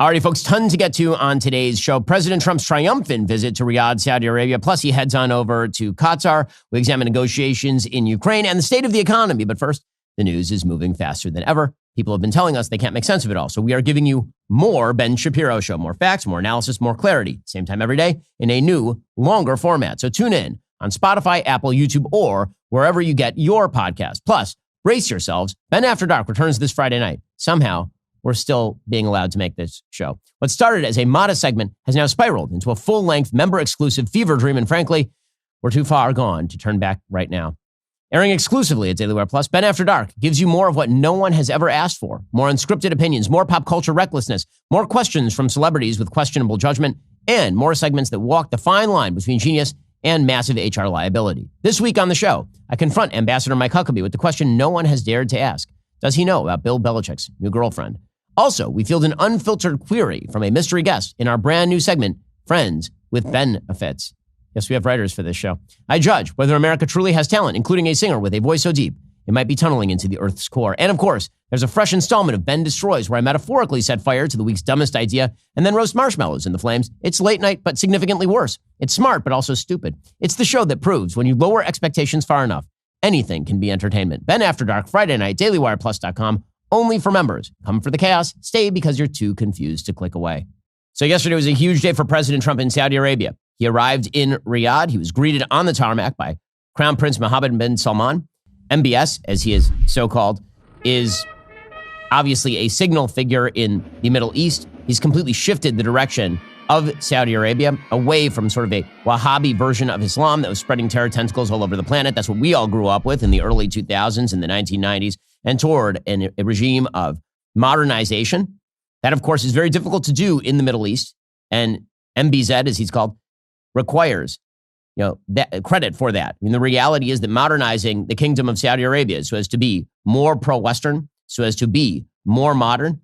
Alrighty, folks, ton to get to on today's show. President Trump's triumphant visit to Riyadh, Saudi Arabia. Plus, he heads on over to Qatar. We examine negotiations in Ukraine and the state of the economy. But first, the news is moving faster than ever. People have been telling us they can't make sense of it all. So we are giving you more Ben Shapiro Show. More facts, more analysis, more clarity. Same time every day in a new, longer format. So tune in on Spotify, Apple, YouTube, or wherever you get your podcast. Plus, brace yourselves. Ben After Dark returns this Friday night. Somehow, we're still being allowed to make this show. What started as a modest segment has now spiraled into a full-length, member-exclusive fever dream, and frankly, we're too far gone to turn back right now. Airing exclusively at Daily Wire Plus, Ben After Dark gives you more of what no one has ever asked for. More unscripted opinions, more pop culture recklessness, more questions from celebrities with questionable judgment, and more segments that walk the fine line between genius and massive HR liability. This week on the show, I confront Ambassador Mike Huckabee with the question no one has dared to ask. Does he know about Bill Belichick's new girlfriend? Also, we field an unfiltered query from a mystery guest in our brand new segment, Friends with Benefits. Yes, we have writers for this show. I judge whether America truly has talent, including a singer with a voice so deep, it might be tunneling into the Earth's core. And of course, there's a fresh installment of Ben Destroys, where I metaphorically set fire to the week's dumbest idea and then roast marshmallows in the flames. It's late night, but significantly worse. It's smart, but also stupid. It's the show that proves when you lower expectations far enough, anything can be entertainment. Ben After Dark, Friday night, dailywireplus.com. Only for members. Come for the chaos. Stay because you're too confused to click away. So yesterday was a huge day for President Trump in Saudi Arabia. He arrived in Riyadh. He was greeted on the tarmac by Crown Prince Mohammed bin Salman. MBS, as he is so called, is obviously a signal figure in the Middle East. He's completely shifted the direction of Saudi Arabia away from sort of a Wahhabi version of Islam that was spreading terror tentacles all over the planet. That's what we all grew up with in the early 2000s and the 1990s, and toward a regime of modernization. That, of course, is very difficult to do in the Middle East. And MBZ, as he's called, requires that credit for that. I mean, the reality is that modernizing the kingdom of Saudi Arabia so as to be more pro-Western, so as to be more modern,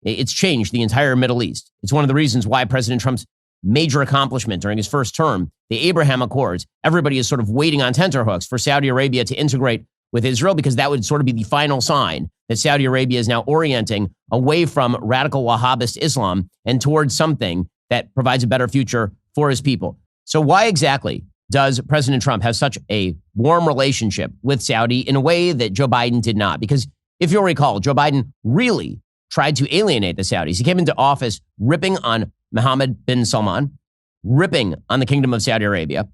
it's changed the entire Middle East. It's one of the reasons why President Trump's major accomplishment during his first term, the Abraham Accords, everybody is sort of waiting on tenterhooks for Saudi Arabia to integrate with Israel, because that would sort of be the final sign that Saudi Arabia is now orienting away from radical Wahhabist Islam and towards something that provides a better future for his people. So why exactly does President Trump have such a warm relationship with Saudi in a way that Joe Biden did not? Because if you'll recall, Joe Biden really tried to alienate the Saudis. He came into office ripping on Mohammed bin Salman, ripping on the Kingdom of Saudi Arabia,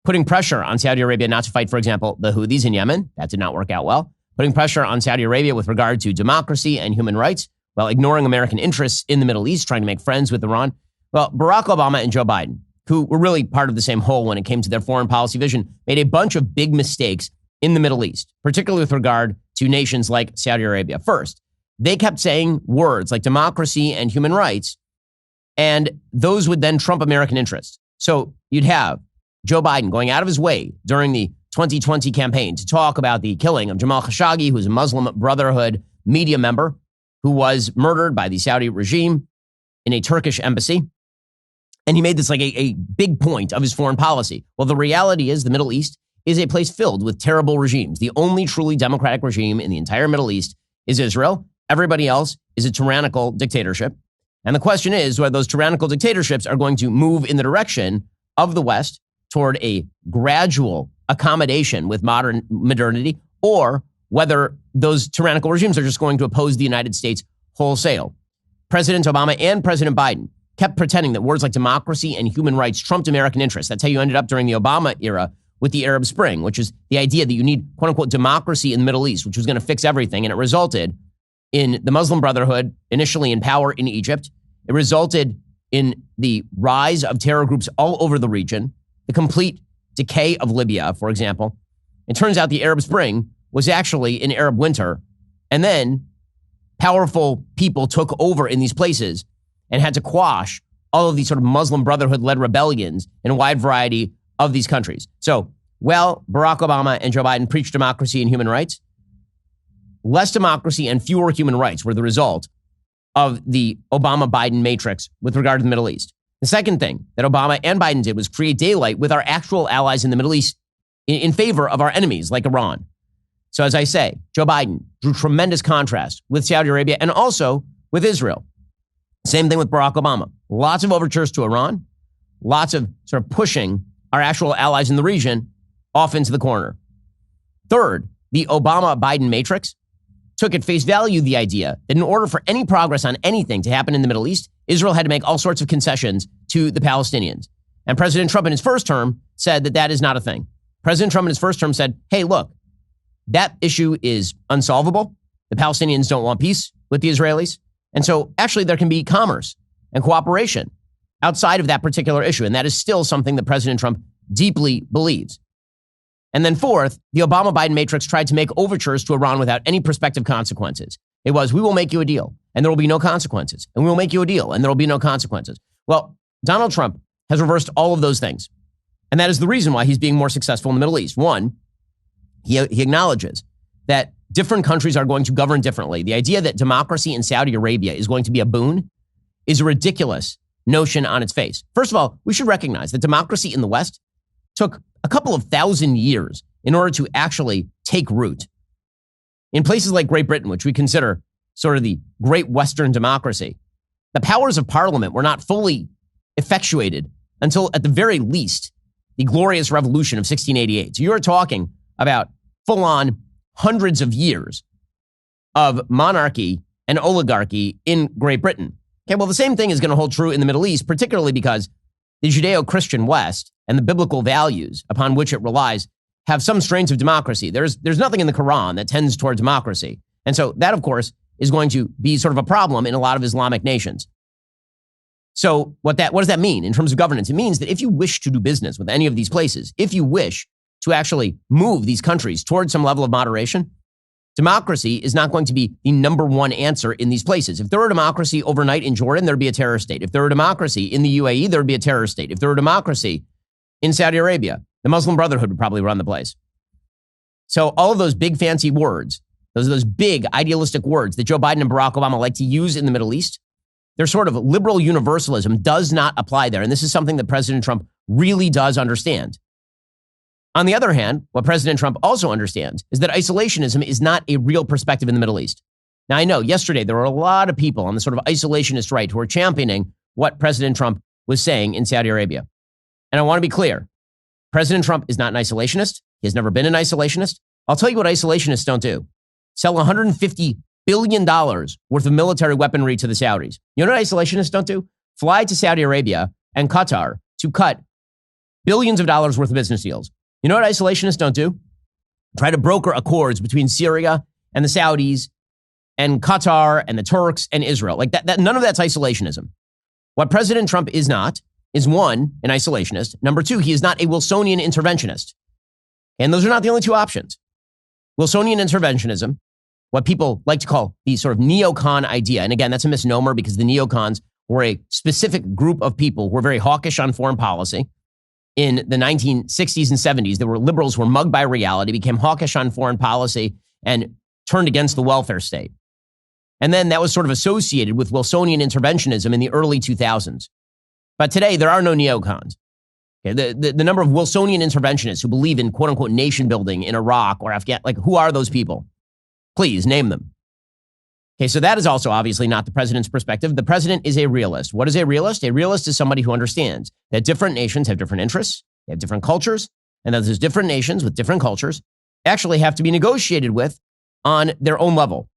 putting pressure on Saudi Arabia not to fight, for example, the Houthis in Yemen. That did not work out well. Putting pressure on Saudi Arabia with regard to democracy and human rights, while ignoring American interests in the Middle East, trying to make friends with Iran. Well, Barack Obama and Joe Biden, who were really part of the same whole when it came to their foreign policy vision, made a bunch of big mistakes in the Middle East, particularly with regard to nations like Saudi Arabia. First, they kept saying words like democracy and human rights, and those would then trump American interests. So you'd have Joe Biden going out of his way during the 2020 campaign to talk about the killing of Jamal Khashoggi, who's a Muslim Brotherhood media member who was murdered by the Saudi regime in a Turkish embassy. And he made this like a big point of his foreign policy. Well, the reality is the Middle East is a place filled with terrible regimes. The only truly democratic regime in the entire Middle East is Israel. Everybody else is a tyrannical dictatorship. And the question is whether those tyrannical dictatorships are going to move in the direction of the West toward a gradual accommodation with modernity, or whether those tyrannical regimes are just going to oppose the United States wholesale. President Obama and President Biden kept pretending that words like democracy and human rights trumped American interests. That's how you ended up during the Obama era with the Arab Spring, which is the idea that you need, quote unquote, democracy in the Middle East, which was going to fix everything. And it resulted in the Muslim Brotherhood initially in power in Egypt. It resulted in the rise of terror groups all over the region, the complete decay of Libya, for example. It turns out the Arab Spring was actually an Arab winter. And then powerful people took over in these places and had to quash all of these sort of Muslim Brotherhood-led rebellions in a wide variety of these countries. So, well, Barack Obama and Joe Biden preached democracy and human rights. Less democracy and fewer human rights were the result of the Obama-Biden matrix with regard to the Middle East. The second thing that Obama and Biden did was create daylight with our actual allies in the Middle East in favor of our enemies like Iran. So as I say, Joe Biden drew tremendous contrast with Saudi Arabia and also with Israel. Same thing with Barack Obama. Lots of overtures to Iran, lots of sort of pushing our actual allies in the region off into the corner. Third, the Obama-Biden matrix took at face value the idea that in order for any progress on anything to happen in the Middle East, Israel had to make all sorts of concessions to the Palestinians. And President Trump in his first term said that that is not a thing. President Trump in his first term said, hey, look, that issue is unsolvable. The Palestinians don't want peace with the Israelis. And so actually there can be commerce and cooperation outside of that particular issue. And that is still something that President Trump deeply believes. And then fourth, the Obama-Biden matrix tried to make overtures to Iran without any prospective consequences. It was, we will make you a deal and there will be no consequences. And we will make you a deal and there will be no consequences. Well, Donald Trump has reversed all of those things. And that is the reason why he's being more successful in the Middle East. One, he acknowledges that different countries are going to govern differently. The idea that democracy in Saudi Arabia is going to be a boon is a ridiculous notion on its face. First of all, we should recognize that democracy in the West took a couple of thousand years in order to actually take root. In places like Great Britain, which we consider sort of the great Western democracy, the powers of parliament were not fully effectuated until, at the very least, the Glorious Revolution of 1688. So you're talking about full-on hundreds of years of monarchy and oligarchy in Great Britain. Okay, well, the same thing is going to hold true in the Middle East, particularly because the Judeo-Christian West and the biblical values upon which it relies have some strains of democracy. There's nothing in the Quran that tends toward democracy. And so that, of course, is going to be sort of a problem in a lot of Islamic nations. So what does that mean in terms of governance? It means that if you wish to do business with any of these places, if you wish to actually move these countries towards some level of moderation, democracy is not going to be the number one answer in these places. If there were a democracy overnight in Jordan, there'd be a terror state. If there were a democracy in the UAE, there'd be a terror state. If there were a democracy in Saudi Arabia, the Muslim Brotherhood would probably run the place. So all of those big fancy words, those big idealistic words that Joe Biden and Barack Obama like to use in the Middle East, their sort of liberal universalism does not apply there. And this is something that President Trump really does understand. On the other hand, what President Trump also understands is that isolationism is not a real perspective in the Middle East. Now, I know yesterday there were a lot of people on the sort of isolationist right who were championing what President Trump was saying in Saudi Arabia. And I want to be clear. President Trump is not an isolationist. He has never been an isolationist. I'll tell you what isolationists don't do. Sell $150 billion worth of military weaponry to the Saudis. You know what isolationists don't do? Fly to Saudi Arabia and Qatar to cut billions of dollars worth of business deals. You know what isolationists don't do? Try to broker accords between Syria and the Saudis and Qatar and the Turks and Israel. Like that none of that's isolationism. What President Trump is not is, one, an isolationist. Number two, he is not a Wilsonian interventionist. And those are not the only two options. Wilsonian interventionism, what people like to call the sort of neocon idea. And again, that's a misnomer because the neocons were a specific group of people who were very hawkish on foreign policy. In the 1960s and 70s, there were liberals who were mugged by reality, became hawkish on foreign policy, and turned against the welfare state. And then that was sort of associated with Wilsonian interventionism in the early 2000s. But today, there are no neocons. Okay, the number of Wilsonian interventionists who believe in quote-unquote nation building in Iraq or Afghanistan, like who are those people? Please name them. Okay, so that is also obviously not the president's perspective. The president is a realist. What is a realist? A realist is somebody who understands that different nations have different interests, they have different cultures, and that those different nations with different cultures actually have to be negotiated with on their own level.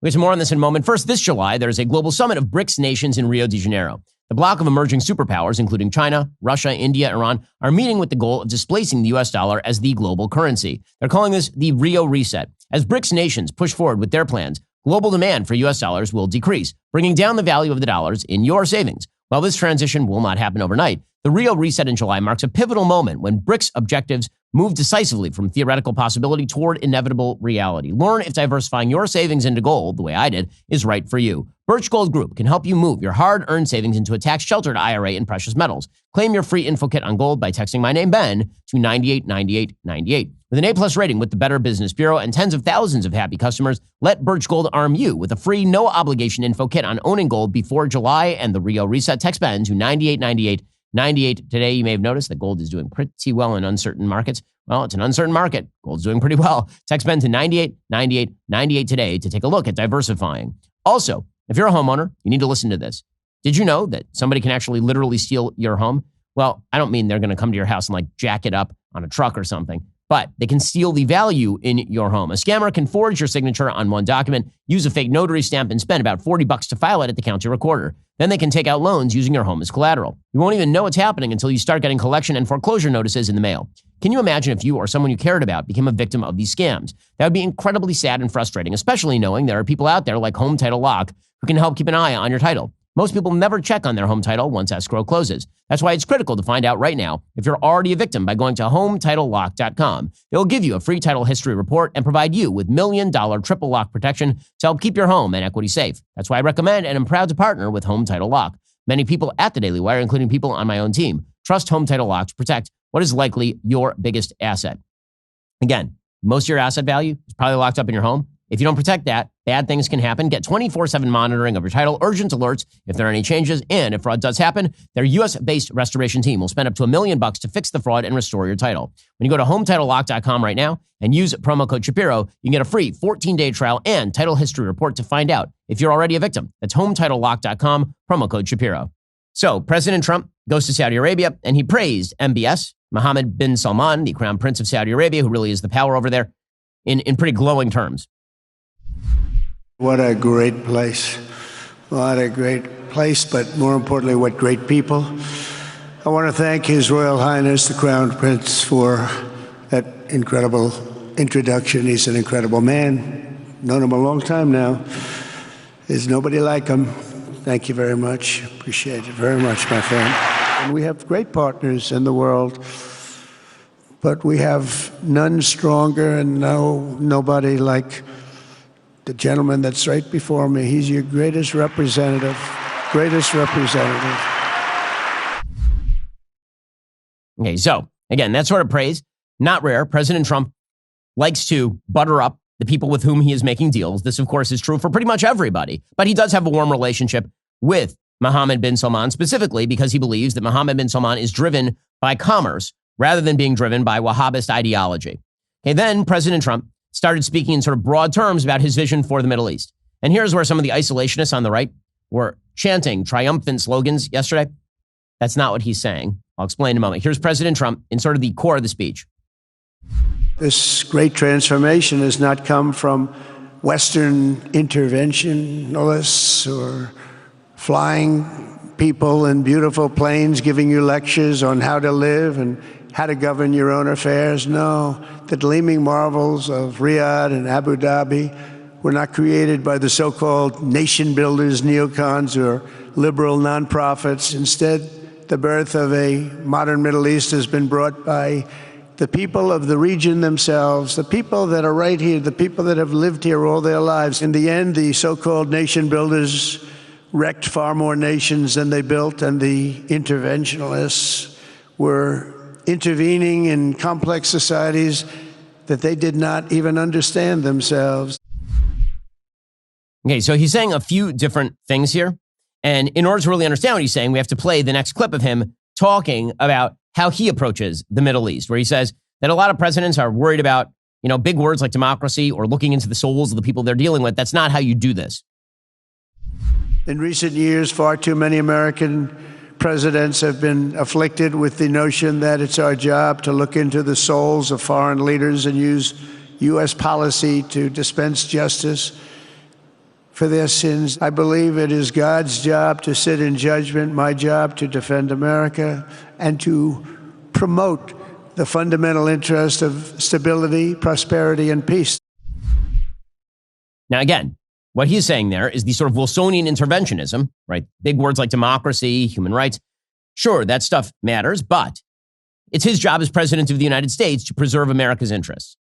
We'll get to more on this in a moment. First, this July, there's a global summit of BRICS nations in Rio de Janeiro. The bloc of emerging superpowers, including China, Russia, India, Iran, are meeting with the goal of displacing the US dollar as the global currency. They're calling this the Rio Reset. As BRICS nations push forward with their plans, global demand for US dollars will decrease, bringing down the value of the dollars in your savings. While this transition will not happen overnight, the Rio Reset in July marks a pivotal moment when BRICS objectives move decisively from theoretical possibility toward inevitable reality. Learn if diversifying your savings into gold, the way I did, is right for you. Birch Gold Group can help you move your hard-earned savings into a tax-sheltered IRA in precious metals. Claim your free info kit on gold by texting my name, Ben, to 989898. With an A-plus rating with the Better Business Bureau and tens of thousands of happy customers, let Birch Gold arm you with a free, no-obligation info kit on owning gold before July and the Rio Reset. Text Ben to 989898. Today, you may have noticed that gold is doing pretty well in uncertain markets. Well, it's an uncertain market. Gold's doing pretty well. Text Ben to 989898 today to take a look at diversifying. Also, if you're a homeowner, you need to listen to this. Did you know that somebody can actually literally steal your home? Well, I don't mean they're going to come to your house and like jack it up on a truck or something, but they can steal the value in your home. A scammer can forge your signature on one document, use a fake notary stamp, and spend about $40 to file it at the county recorder. Then they can take out loans using your home as collateral. You won't even know it's happening until you start getting collection and foreclosure notices in the mail. Can you imagine if you or someone you cared about became a victim of these scams? That would be incredibly sad and frustrating, especially knowing there are people out there like Home Title Lock who can help keep an eye on your title. Most people never check on their home title once escrow closes. That's why it's critical to find out right now if you're already a victim by going to HometitleLock.com. They'll give you a free title history report and provide you with $1 million triple lock protection to help keep your home and equity safe. That's why I recommend and am proud to partner with Home Title Lock. Many people at the Daily Wire, including people on my own team, trust Home Title Lock to protect what is likely your biggest asset. Again, most of your asset value is probably locked up in your home. If you don't protect that, bad things can happen. Get 24/7 monitoring of your title, urgent alerts if there are any changes, and if fraud does happen, their U.S.-based restoration team will spend up to $1 million to fix the fraud and restore your title. When you go to HometitleLock.com right now and use promo code Shapiro, you can get a free 14-day trial and title history report to find out if you're already a victim. That's HometitleLock.com, promo code Shapiro. So President Trump goes to Saudi Arabia, and he praised MBS, Mohammed bin Salman, the crown prince of Saudi Arabia, who really is the power over there, in pretty glowing terms. What a great place. What a great place, but more importantly, what great people. I want to thank His Royal Highness, the Crown Prince, for that incredible introduction. He's an incredible man. Known him a long time now. There's nobody like him. Thank you very much. Appreciate it very much, my friend. And we have great partners in the world, but we have none stronger and nobody like the gentleman that's right before me. He's your greatest representative. Greatest representative. Okay, so again, that sort of praise, not rare. President Trump likes to butter up the people with whom he is making deals. This, of course, is true for pretty much everybody. But he does have a warm relationship with Mohammed bin Salman, specifically because he believes that Mohammed bin Salman is driven by commerce rather than being driven by Wahhabist ideology. Okay, then President Trump started speaking in sort of broad terms about his vision for the Middle East. And here's where some of the isolationists on the right were chanting triumphant slogans yesterday. That's not what he's saying. I'll explain in a moment. Here's President Trump in sort of the core of the speech. This great transformation has not come from Western interventionists or flying people in beautiful planes giving you lectures on how to live and how to govern your own affairs. No, the gleaming marvels of Riyadh and Abu Dhabi were not created by the so-called nation builders, neocons, or liberal nonprofits. Instead, the birth of a modern Middle East has been brought by the people of the region themselves, the people that are right here, the people that have lived here all their lives. In the end, the so-called nation builders wrecked far more nations than they built, and the interventionists were intervening in complex societies that they did not even understand themselves. Okay, so he's saying a few different things here. And in order to really understand what he's saying, we have to play the next clip of him talking about how he approaches the Middle East, where he says that a lot of presidents are worried about, big words like democracy or looking into the souls of the people they're dealing with. That's not how you do this. In recent years, far too many American presidents have been afflicted with the notion that it's our job to look into the souls of foreign leaders and use U.S. policy to dispense justice for their sins. I believe it is God's job to sit in judgment, my job to defend America, and to promote the fundamental interest of stability, prosperity, and peace. Now, again, what he's saying there is the sort of Wilsonian interventionism, right? Big words like democracy, human rights. Sure, that stuff matters, but it's his job as president of the United States to preserve America's interests.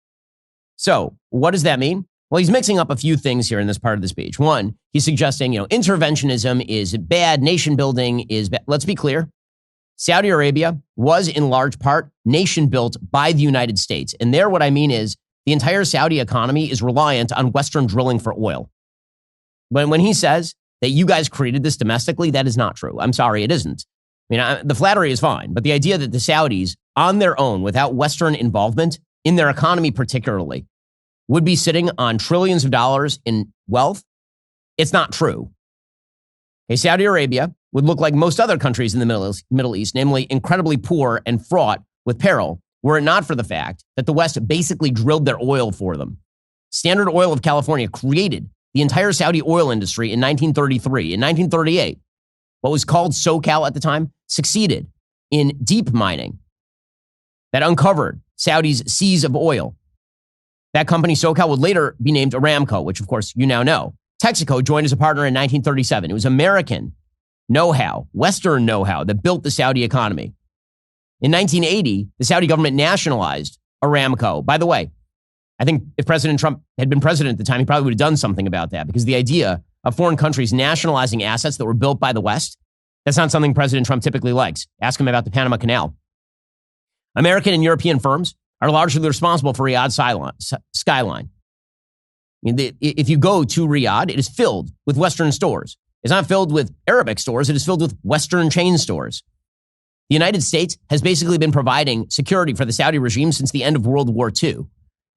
So what does that mean? Well, he's mixing up a few things here in this part of the speech. One, he's suggesting, interventionism is bad, nation building is bad. Let's be clear. Saudi Arabia was in large part nation built by the United States. And there, what I mean is the entire Saudi economy is reliant on Western drilling for oil. When he says that you guys created this domestically, that is not true. I'm sorry, it isn't. The flattery is fine, but the idea that the Saudis, on their own, without Western involvement, in their economy particularly, would be sitting on trillions of dollars in wealth, it's not true. Okay, Saudi Arabia would look like most other countries in the Middle East, namely incredibly poor and fraught with peril, were it not for the fact that the West basically drilled their oil for them. Standard Oil of California created the entire Saudi oil industry in 1933. In 1938, what was called SoCal at the time succeeded in deep mining that uncovered Saudi's seas of oil. That company, SoCal, would later be named Aramco, which, of course, you now know. Texaco joined as a partner in 1937. It was American know-how, Western know-how that built the Saudi economy. In 1980, the Saudi government nationalized Aramco. By the way, I think if President Trump had been president at the time, he probably would have done something about that, because the idea of foreign countries nationalizing assets that were built by the West, that's not something President Trump typically likes. Ask him about the Panama Canal. American and European firms are largely responsible for Riyadh's skyline. If you go to Riyadh, it is filled with Western stores. It's not filled with Arabic stores. It is filled with Western chain stores. The United States has basically been providing security for the Saudi regime since the end of World War II.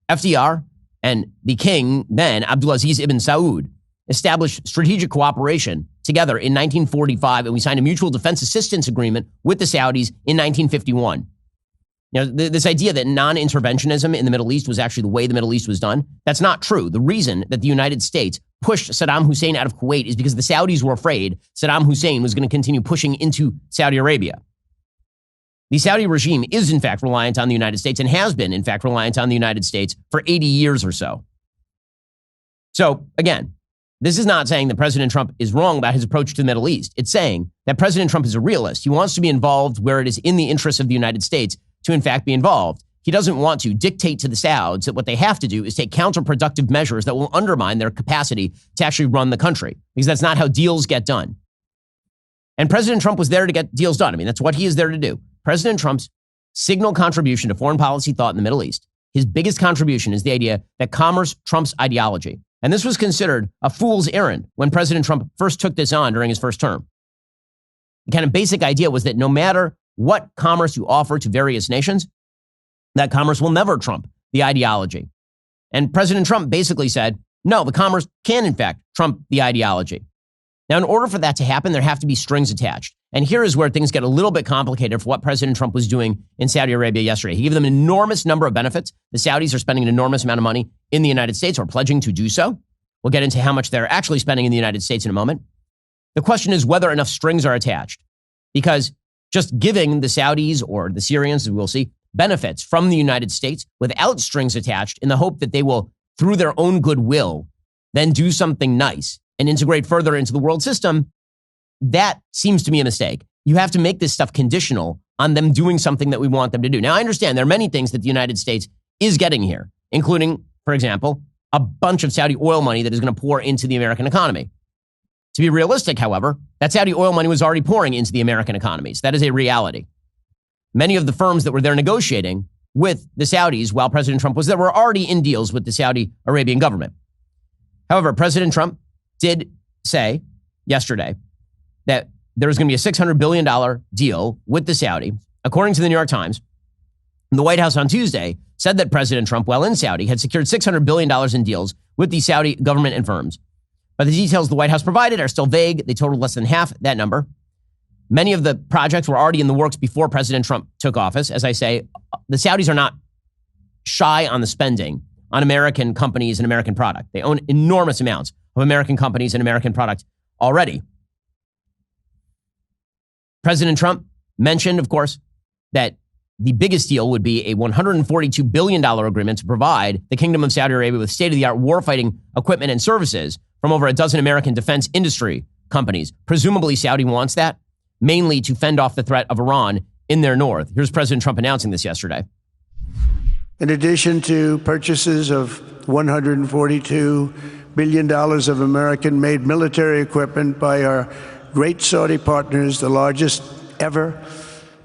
FDR and the king, then Abdulaziz ibn Saud, established strategic cooperation together in 1945, and we signed a mutual defense assistance agreement with the Saudis in 1951. This idea that non-interventionism in the Middle East was actually the way the Middle East was done, that's not true. The reason that the United States pushed Saddam Hussein out of Kuwait is because the Saudis were afraid Saddam Hussein was going to continue pushing into Saudi Arabia. The Saudi regime is, in fact, reliant on the United States and has been, in fact, reliant on the United States for 80 years or so. So, again, this is not saying that President Trump is wrong about his approach to the Middle East. It's saying that President Trump is a realist. He wants to be involved where it is in the interests of the United States to, in fact, be involved. He doesn't want to dictate to the Sauds that what they have to do is take counterproductive measures that will undermine their capacity to actually run the country, because that's not how deals get done. And President Trump was there to get deals done. I mean, that's what he is there to do. President Trump's signal contribution to foreign policy thought in the Middle East, his biggest contribution is the idea that commerce trumps ideology. And this was considered a fool's errand when President Trump first took this on during his first term. The kind of basic idea was that no matter what commerce you offer to various nations, that commerce will never trump the ideology. And President Trump basically said, no, the commerce can, in fact, trump the ideology. Now, in order for that to happen, there have to be strings attached. And here is where things get a little bit complicated for what President Trump was doing in Saudi Arabia yesterday. He gave them an enormous number of benefits. The Saudis are spending an enormous amount of money in the United States, or pledging to do so. We'll get into how much they're actually spending in the United States in a moment. The question is whether enough strings are attached, because just giving the Saudis, or the Syrians, as we'll see, benefits from the United States without strings attached in the hope that they will, through their own goodwill, then do something nice and integrate further into the world system, that seems to me a mistake. You have to make this stuff conditional on them doing something that we want them to do. Now, I understand there are many things that the United States is getting here, including, for example, a bunch of Saudi oil money that is going to pour into the American economy. To be realistic, however, that Saudi oil money was already pouring into the American economies. That is a reality. Many of the firms that were there negotiating with the Saudis while President Trump was there were already in deals with the Saudi Arabian government. However, President Trump did say yesterday that there was going to be a $600 billion deal with the Saudi. According to the New York Times, the White House on Tuesday said that President Trump, while in Saudi, had secured $600 billion in deals with the Saudi government and firms. But the details the White House provided are still vague. They totaled less than half that number. Many of the projects were already in the works before President Trump took office. As I say, the Saudis are not shy on the spending on American companies and American product. They own enormous amounts of American companies and American product already. President Trump mentioned, of course, that the biggest deal would be a $142 billion agreement to provide the Kingdom of Saudi Arabia with state-of-the-art warfighting equipment and services from over a dozen American defense industry companies. Presumably, Saudi wants that, mainly to fend off the threat of Iran in their north. Here's President Trump announcing this yesterday. In addition to purchases of $142 billion of American-made military equipment by our great Saudi partners, the largest ever,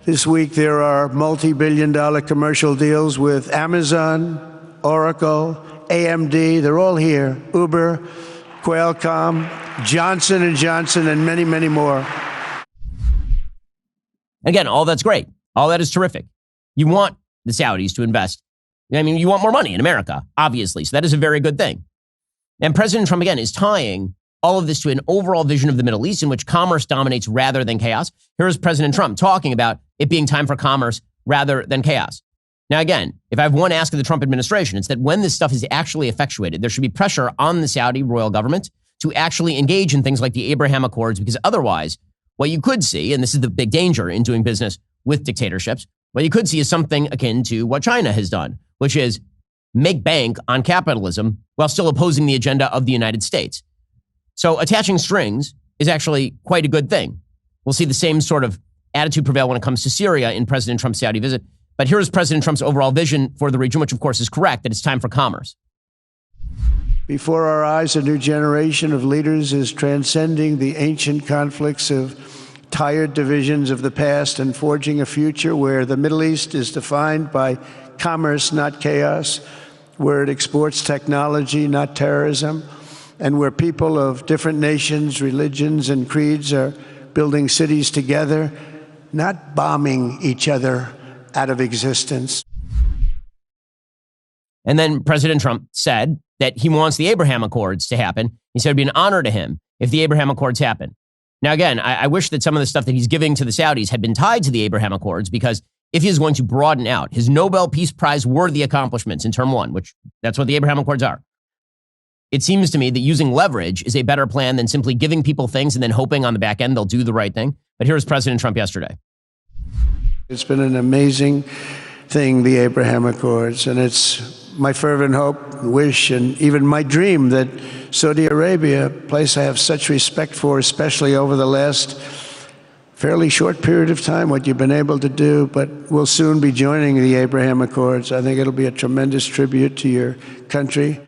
this week there are multi-billion-dollar commercial deals with Amazon, Oracle, AMD. They're all here. Uber, Qualcomm, Johnson & Johnson, and many, many more. Again, all that's great. All that is terrific. You want the Saudis to invest. I mean, you want more money in America, obviously. So that is a very good thing. And President Trump, again, is tying all of this to an overall vision of the Middle East in which commerce dominates rather than chaos. Here is President Trump talking about it being time for commerce rather than chaos. Now, again, if I have one ask of the Trump administration, it's that when this stuff is actually effectuated, there should be pressure on the Saudi royal government to actually engage in things like the Abraham Accords, because otherwise, what you could see, and this is the big danger in doing business with dictatorships, what you could see is something akin to what China has done, which is make bank on capitalism while still opposing the agenda of the United States. So attaching strings is actually quite a good thing. We'll see the same sort of attitude prevail when it comes to Syria in President Trump's Saudi visit. But here is President Trump's overall vision for the region, which of course is correct, that it's time for commerce. Before our eyes, a new generation of leaders is transcending the ancient conflicts of tired divisions of the past and forging a future where the Middle East is defined by commerce, not chaos, where it exports technology, not terrorism, and where people of different nations, religions, and creeds are building cities together, not bombing each other out of existence. And then President Trump said that he wants the Abraham Accords to happen. He said it'd be an honor to him if the Abraham Accords happen. Now, again, I wish that some of the stuff that he's giving to the Saudis had been tied to the Abraham Accords, because if he is going to broaden out his Nobel Peace Prize worthy accomplishments in term one, which that's what the Abraham Accords are, it seems to me that using leverage is a better plan than simply giving people things and then hoping on the back end they'll do the right thing. But here's President Trump yesterday. It's been an amazing thing, the Abraham Accords, and it's my fervent hope, wish, and even my dream that Saudi Arabia, a place I have such respect for, especially over the last fairly short period of time, what you've been able to do, but will soon be joining the Abraham Accords. I think it'll be a tremendous tribute to your country.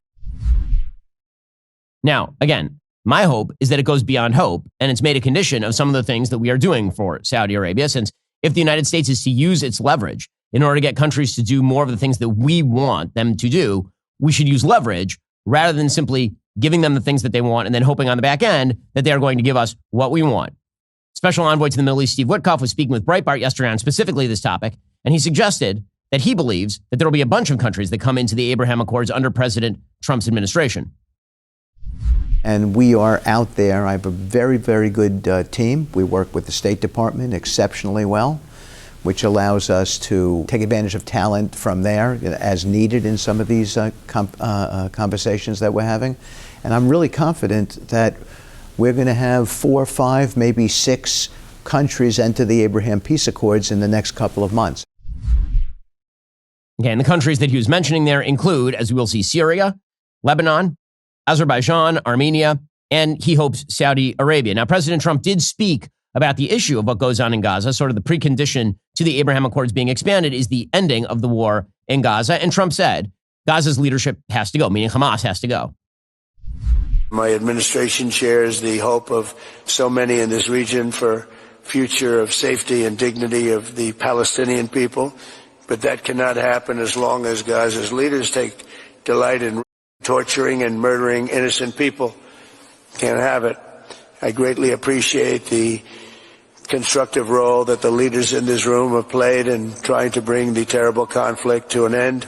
Now, again, my hope is that it goes beyond hope, and it's made a condition of some of the things that we are doing for Saudi Arabia, since if the United States is to use its leverage in order to get countries to do more of the things that we want them to do, we should use leverage rather than simply giving them the things that they want and then hoping on the back end that they are going to give us what we want. Special envoy to the Middle East, Steve Witkoff, was speaking with Breitbart yesterday on specifically this topic, and he suggested that he believes that there will be a bunch of countries that come into the Abraham Accords under President Trump's administration. And we are out there. I have a very, very good team. We work with the State Department exceptionally well, which allows us to take advantage of talent from there as needed in some of these conversations that we're having. And I'm really confident that we're going to have 4, 5, maybe 6 countries enter the Abraham Peace Accords in the next couple of months. Okay, and the countries that he was mentioning there include, as we will see, Syria, Lebanon, Azerbaijan, Armenia, and he hopes Saudi Arabia. Now, President Trump did speak about the issue of what goes on in Gaza. Sort of the precondition to the Abraham Accords being expanded is the ending of the war in Gaza. And Trump said Gaza's leadership has to go, meaning Hamas has to go. My administration shares the hope of so many in this region for future of safety and dignity of the Palestinian people. But that cannot happen as long as Gaza's leaders take delight in torturing and murdering innocent people. Can't have it. I greatly appreciate the constructive role that the leaders in this room have played in trying to bring the terrible conflict to an end,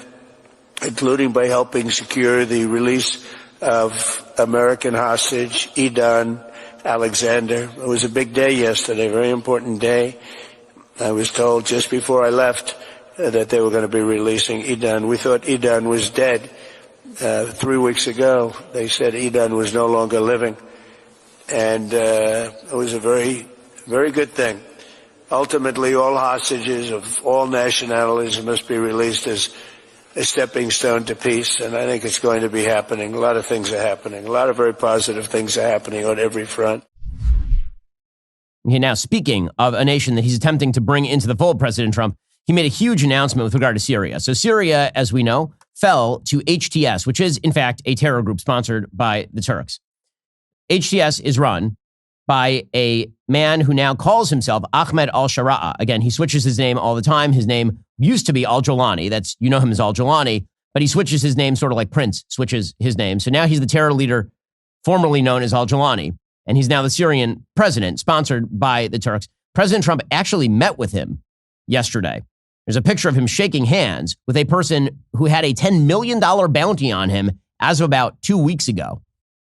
including by helping secure the release of American hostage Idan Alexander. It was a big day yesterday, a very important day. I was told just before I left that they were going to be releasing Idan. We thought Idan was dead. 3 weeks ago, they said Idan was no longer living. And it was a very, very good thing. Ultimately, all hostages of all nationalities must be released as a stepping stone to peace, and I think it's going to be happening. A lot of things are happening. A lot of very positive things are happening on every front. Okay, now, speaking of a nation that he's attempting to bring into the fold, President Trump, he made a huge announcement with regard to Syria. So Syria, as we know, fell to HTS, which is, in fact, a terror group sponsored by the Turks. HTS is run by a man who now calls himself Ahmed al-Shara'a. Again, he switches his name all the time. His name used to be al-Jolani. That's, you know him as al-Jolani, but he switches his name sort of like Prince switches his name. So now he's the terror leader formerly known as al-Jolani, and he's now the Syrian president sponsored by the Turks. President Trump actually met with him yesterday. There's a picture of him shaking hands with a person who had a $10 million bounty on him as of about 2 weeks ago.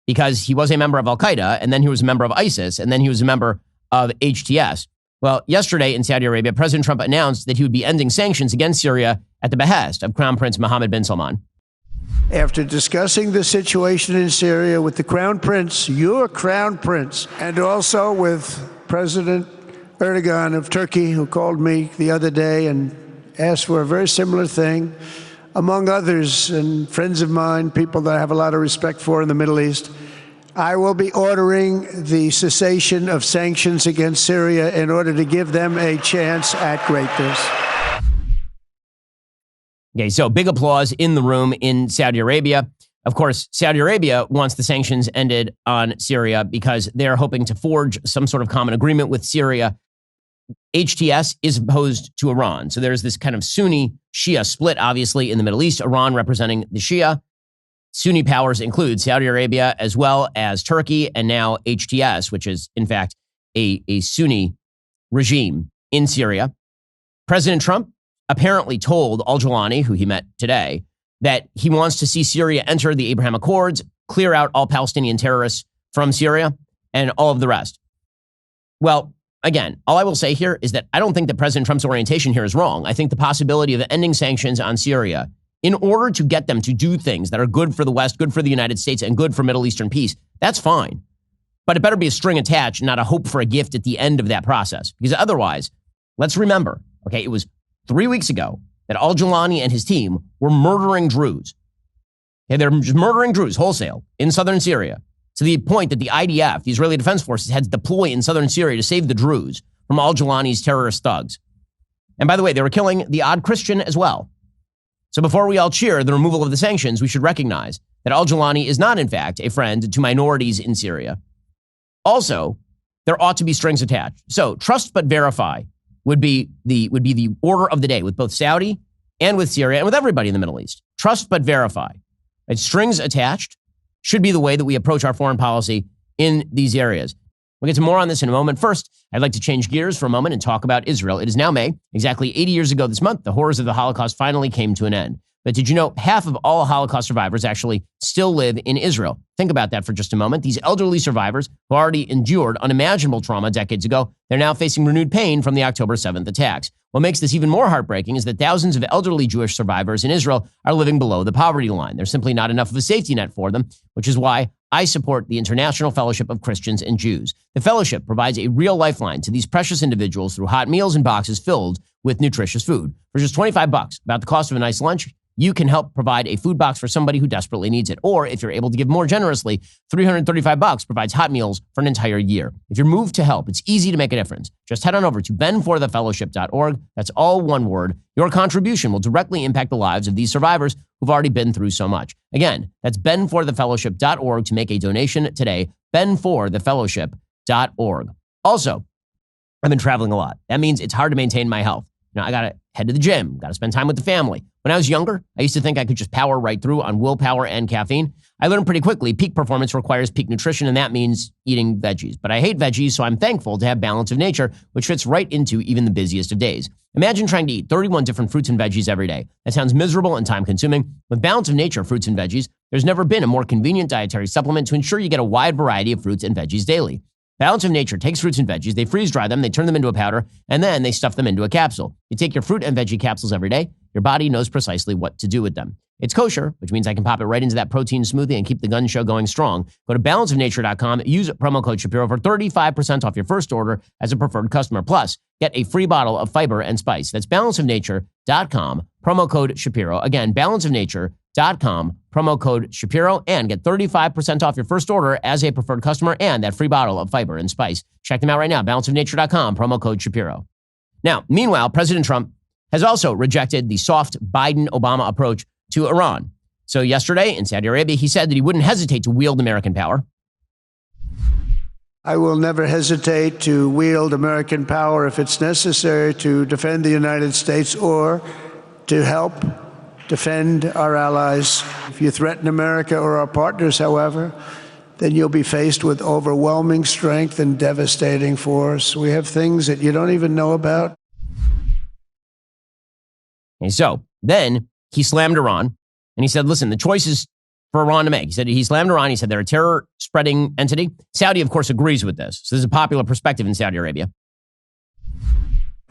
because he was a member of Al-Qaeda, and then he was a member of ISIS, and then he was a member of HTS. Well, yesterday in Saudi Arabia, President Trump announced that he would be ending sanctions against Syria at the behest of Crown Prince Mohammed bin Salman. After discussing the situation in Syria with the Crown Prince, your Crown Prince, and also with President Erdogan of Turkey, who called me the other day and asked for a very similar thing, among others, and friends of mine, people that I have a lot of respect for in the Middle East, I will be ordering the cessation of sanctions against Syria in order to give them a chance at greatness. Okay, so big applause in the room in Saudi Arabia. Of course, Saudi Arabia wants the sanctions ended on Syria because they're hoping to forge some sort of common agreement with Syria. HTS is opposed to Iran. So there's this kind of Sunni-Shia split, obviously, in the Middle East, Iran representing the Shia. Sunni powers include Saudi Arabia as well as Turkey, and now HTS, which is, in fact, a Sunni regime in Syria. President Trump apparently told al-Jawlani, who he met today, that he wants to see Syria enter the Abraham Accords, clear out all Palestinian terrorists from Syria, and all of the rest. Well, again, all I will say here is that I don't think that President Trump's orientation here is wrong. I think the possibility of ending sanctions on Syria in order to get them to do things that are good for the West, good for the United States, and good for Middle Eastern peace, that's fine. But it better be a string attached, not a hope for a gift at the end of that process. Because otherwise, let's remember, okay, it was 3 weeks ago that al-Jawlani and his team were murdering Druze. Okay, they're just murdering Druze wholesale in southern Syria to the point that the IDF, the Israeli Defense Forces, had to deploy in southern Syria to save the Druze from al-Jawlani's terrorist thugs. And by the way, they were killing the odd Christian as well. So before we all cheer the removal of the sanctions, we should recognize that al-Jawlani is not, in fact, a friend to minorities in Syria. Also, there ought to be strings attached. So trust but verify would be the order of the day with both Saudi and with Syria and with everybody in the Middle East. Trust but verify. Right? Strings attached should be the way that we approach our foreign policy in these areas. We'll get to more on this in a moment. First, I'd like to change gears for a moment and talk about Israel. It is now May. Exactly 80 years ago this month, the horrors of the Holocaust finally came to an end. But did you know half of all Holocaust survivors actually still live in Israel? Think about that for just a moment. These elderly survivors who already endured unimaginable trauma decades ago, they're now facing renewed pain from the October 7th attacks. What makes this even more heartbreaking is that thousands of elderly Jewish survivors in Israel are living below the poverty line. There's simply not enough of a safety net for them, which is why I support the International Fellowship of Christians and Jews. The fellowship provides a real lifeline to these precious individuals through hot meals and boxes filled with nutritious food. For just $25, about the cost of a nice lunch, you can help provide a food box for somebody who desperately needs it. Or if you're able to give more generously, $335 provides hot meals for an entire year. If you're moved to help, it's easy to make a difference. Just head on over to benforthefellowship.org. That's all one word. Your contribution will directly impact the lives of these survivors who've already been through so much. Again, that's benforthefellowship.org to make a donation today. benforthefellowship.org. Also, I've been traveling a lot. That means it's hard to maintain my health. I got to head to the gym, got to spend time with the family. When I was younger, I used to think I could just power right through on willpower and caffeine. I learned pretty quickly peak performance requires peak nutrition, and that means eating veggies. But I hate veggies, so I'm thankful to have Balance of Nature, which fits right into even the busiest of days. Imagine trying to eat 31 different fruits and veggies every day. That sounds miserable and time-consuming. With Balance of Nature fruits and veggies, there's never been a more convenient dietary supplement to ensure you get a wide variety of fruits and veggies daily. Balance of Nature takes fruits and veggies, they freeze-dry them, they turn them into a powder, and then they stuff them into a capsule. You take your fruit and veggie capsules every day, your body knows precisely what to do with them. It's kosher, which means I can pop it right into that protein smoothie and keep the gun show going strong. Go to balanceofnature.com, use promo code Shapiro for 35% off your first order as a preferred customer. Plus, get a free bottle of fiber and spice. That's balanceofnature.com, promo code Shapiro. Again, balanceofnature.com, promo code Shapiro, and get 35% off your first order as a preferred customer and that free bottle of fiber and spice. Check them out right now, balanceofnature.com, promo code Shapiro. Now, meanwhile, President Trump has also rejected the soft Biden-Obama approach to Iran. So yesterday in Saudi Arabia, he said that he wouldn't hesitate to wield American power. I will never hesitate to wield American power if it's necessary to defend the United States or to help defend our allies. If you threaten America or our partners, however, then you'll be faced with overwhelming strength and devastating force. We have things that you don't even know about. And so then he slammed Iran and he said, listen, the choice is for Iran to make. He said he slammed Iran. He said they're a terror-spreading entity. Saudi, of course, agrees with this. So this is a popular perspective in Saudi Arabia.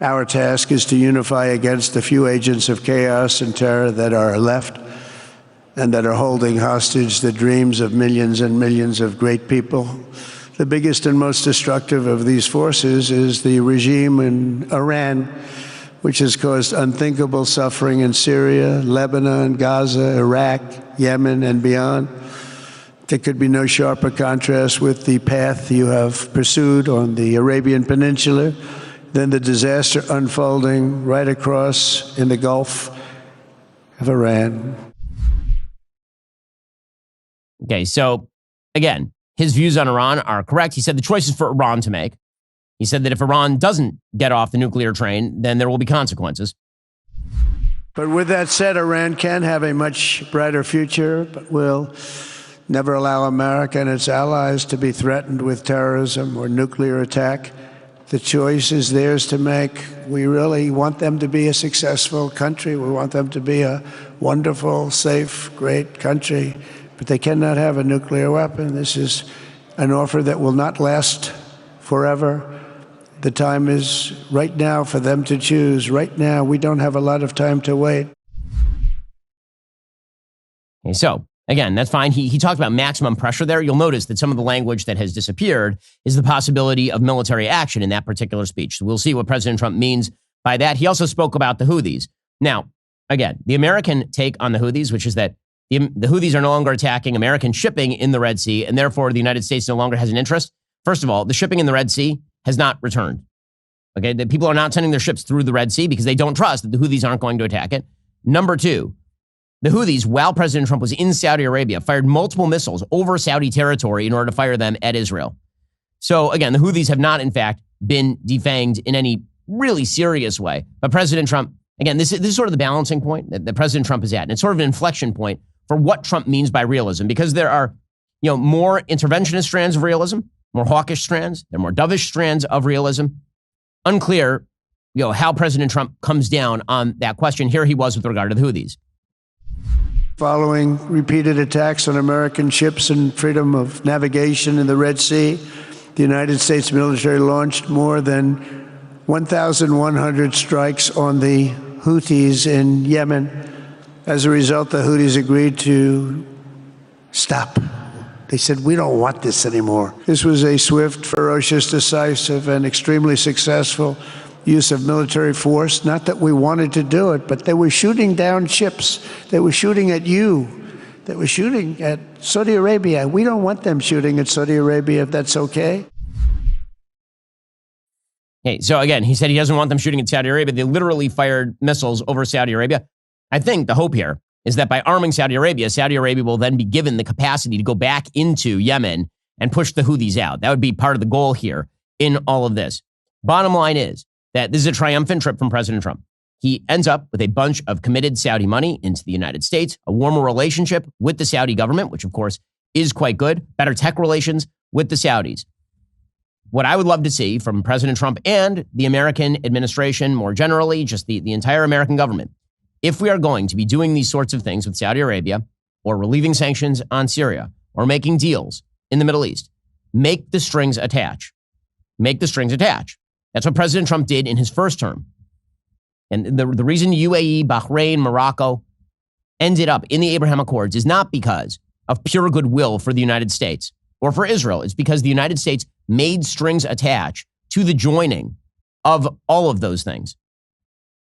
Our task is to unify against the few agents of chaos and terror that are left and that are holding hostage the dreams of millions and millions of great people. The biggest and most destructive of these forces is the regime in Iran, which has caused unthinkable suffering in Syria, Lebanon, Gaza, Iraq, Yemen, and beyond. There could be no sharper contrast with the path you have pursued on the Arabian Peninsula than the disaster unfolding right across in the Gulf of Iran. Okay, so again, his views on Iran are correct. He said the choice is for Iran to make. He said that if Iran doesn't get off the nuclear train, then there will be consequences. But with that said, Iran can have a much brighter future, but will never allow America and its allies to be threatened with terrorism or nuclear attack. The choice is theirs to make. We really want them to be a successful country. We want them to be a wonderful, safe, great country. But they cannot have a nuclear weapon. This is an offer that will not last forever. The time is right now for them to choose. Right now, we don't have a lot of time to wait. Okay, so again, that's fine. He talked about maximum pressure there. You'll notice that some of the language that has disappeared is the possibility of military action in that particular speech. So we'll see what President Trump means by that. He also spoke about the Houthis. Now, again, the American take on the Houthis, which is that the Houthis are no longer attacking American shipping in the Red Sea, and therefore the United States no longer has an interest. First of all, the shipping in the Red Sea has not returned. Okay, the people are not sending their ships through the Red Sea because they don't trust that the Houthis aren't going to attack it. Number two, the Houthis, while President Trump was in Saudi Arabia, fired multiple missiles over Saudi territory in order to fire them at Israel. So again, the Houthis have not, in fact, been defanged in any really serious way. But President Trump, again, this is sort of the balancing point that President Trump is at. And it's sort of an inflection point for what Trump means by realism, because there are, more interventionist strands of realism, more hawkish strands, there are more dovish strands of realism. Unclear, how President Trump comes down on that question. Here he was with regard to the Houthis. Following repeated attacks on American ships and freedom of navigation in the Red Sea, the United States military launched more than 1,100 strikes on the Houthis in Yemen. As a result, the Houthis agreed to stop. They said, we don't want this anymore. This was a swift, ferocious, decisive, and extremely successful use of military force. Not that we wanted to do it, but they were shooting down ships. They were shooting at you. They were shooting at Saudi Arabia. We don't want them shooting at Saudi Arabia, if that's okay. Okay, so again, he said he doesn't want them shooting at Saudi Arabia. They literally fired missiles over Saudi Arabia. I think the hope here is that by arming Saudi Arabia will then be given the capacity to go back into Yemen and push the Houthis out. That would be part of the goal here in all of this. Bottom line is that this is a triumphant trip from President Trump. He ends up with a bunch of committed Saudi money into the United States, a warmer relationship with the Saudi government, which of course is quite good, better tech relations with the Saudis. What I would love to see from President Trump and the American administration more generally, just the entire American government, if we are going to be doing these sorts of things with Saudi Arabia or relieving sanctions on Syria or making deals in the Middle East, make the strings attach. Make the strings attach. That's what President Trump did in his first term. And the reason UAE, Bahrain, Morocco ended up in the Abraham Accords is not because of pure goodwill for the United States or for Israel. It's because the United States made strings attach to the joining of all of those things.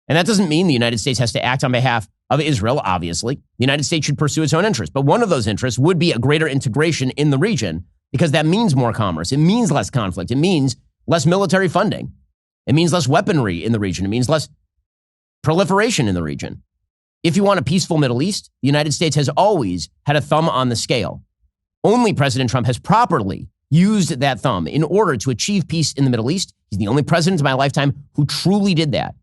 And that doesn't mean the United States has to act on behalf of Israel, obviously. The United States should pursue its own interests. But one of those interests would be a greater integration in the region, because that means more commerce. It means less conflict. It means less military funding. It means less weaponry in the region. It means less proliferation in the region. If you want a peaceful Middle East, the United States has always had a thumb on the scale. Only President Trump has properly used that thumb in order to achieve peace in the Middle East. He's the only president in my lifetime who truly did that.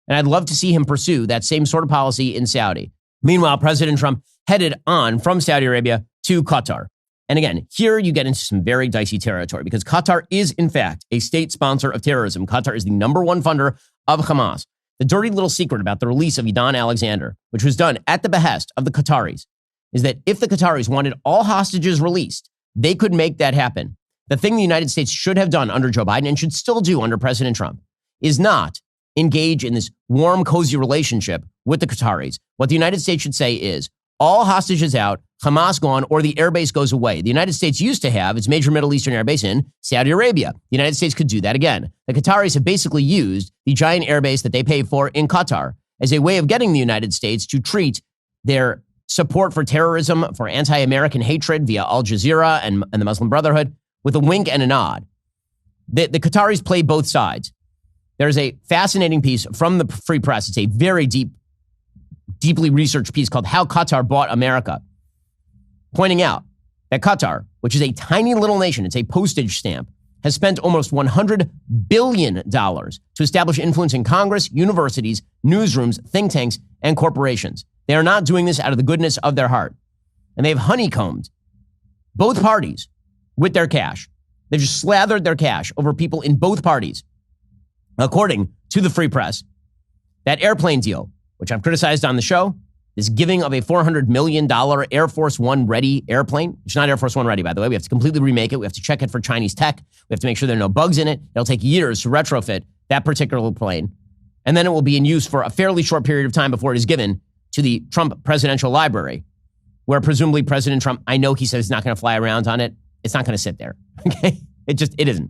And I'd love to see him pursue that same sort of policy in Saudi. Meanwhile, President Trump headed on from Saudi Arabia to Qatar. And again, here you get into some very dicey territory, because Qatar is, in fact, a state sponsor of terrorism. Qatar is the number one funder of Hamas. The dirty little secret about the release of Idan Alexander, which was done at the behest of the Qataris. is that if the Qataris wanted all hostages released, they could make that happen. The thing the United States should have done under Joe Biden and should still do under President Trump is not engage in this warm, cozy relationship with the Qataris. What the United States should say is all hostages out, Hamas gone, or the airbase goes away. The United States used to have its major Middle Eastern airbase in Saudi Arabia. The United States could do that again. The Qataris have basically used the giant airbase that they pay for in Qatar as a way of getting the United States to treat their support for terrorism, for anti-American hatred via Al Jazeera and the Muslim Brotherhood with a wink and a nod. The Qataris play both sides. There's a fascinating piece from the Free Press. It's a very deeply researched piece called How Qatar Bought America, pointing out that Qatar, which is a tiny little nation, it's a postage stamp, has spent almost $100 billion to establish influence in Congress, universities, newsrooms, think tanks, and corporations. They are not doing this out of the goodness of their heart. And they've honeycombed both parties with their cash. They've just slathered their cash over people in both parties. According to the Free Press, that airplane deal, which I've criticized on the show, is giving of a $400 million Air Force One ready airplane. It's not Air Force One ready, by the way. We have to completely remake it. We have to check it for Chinese tech. We have to make sure there are no bugs in it. It'll take years to retrofit that particular plane. And then it will be in use for a fairly short period of time before it is given to the Trump Presidential Library, where presumably President Trump, I know he says he's not going to fly around on it. It's not going to sit there. Okay? It isn't.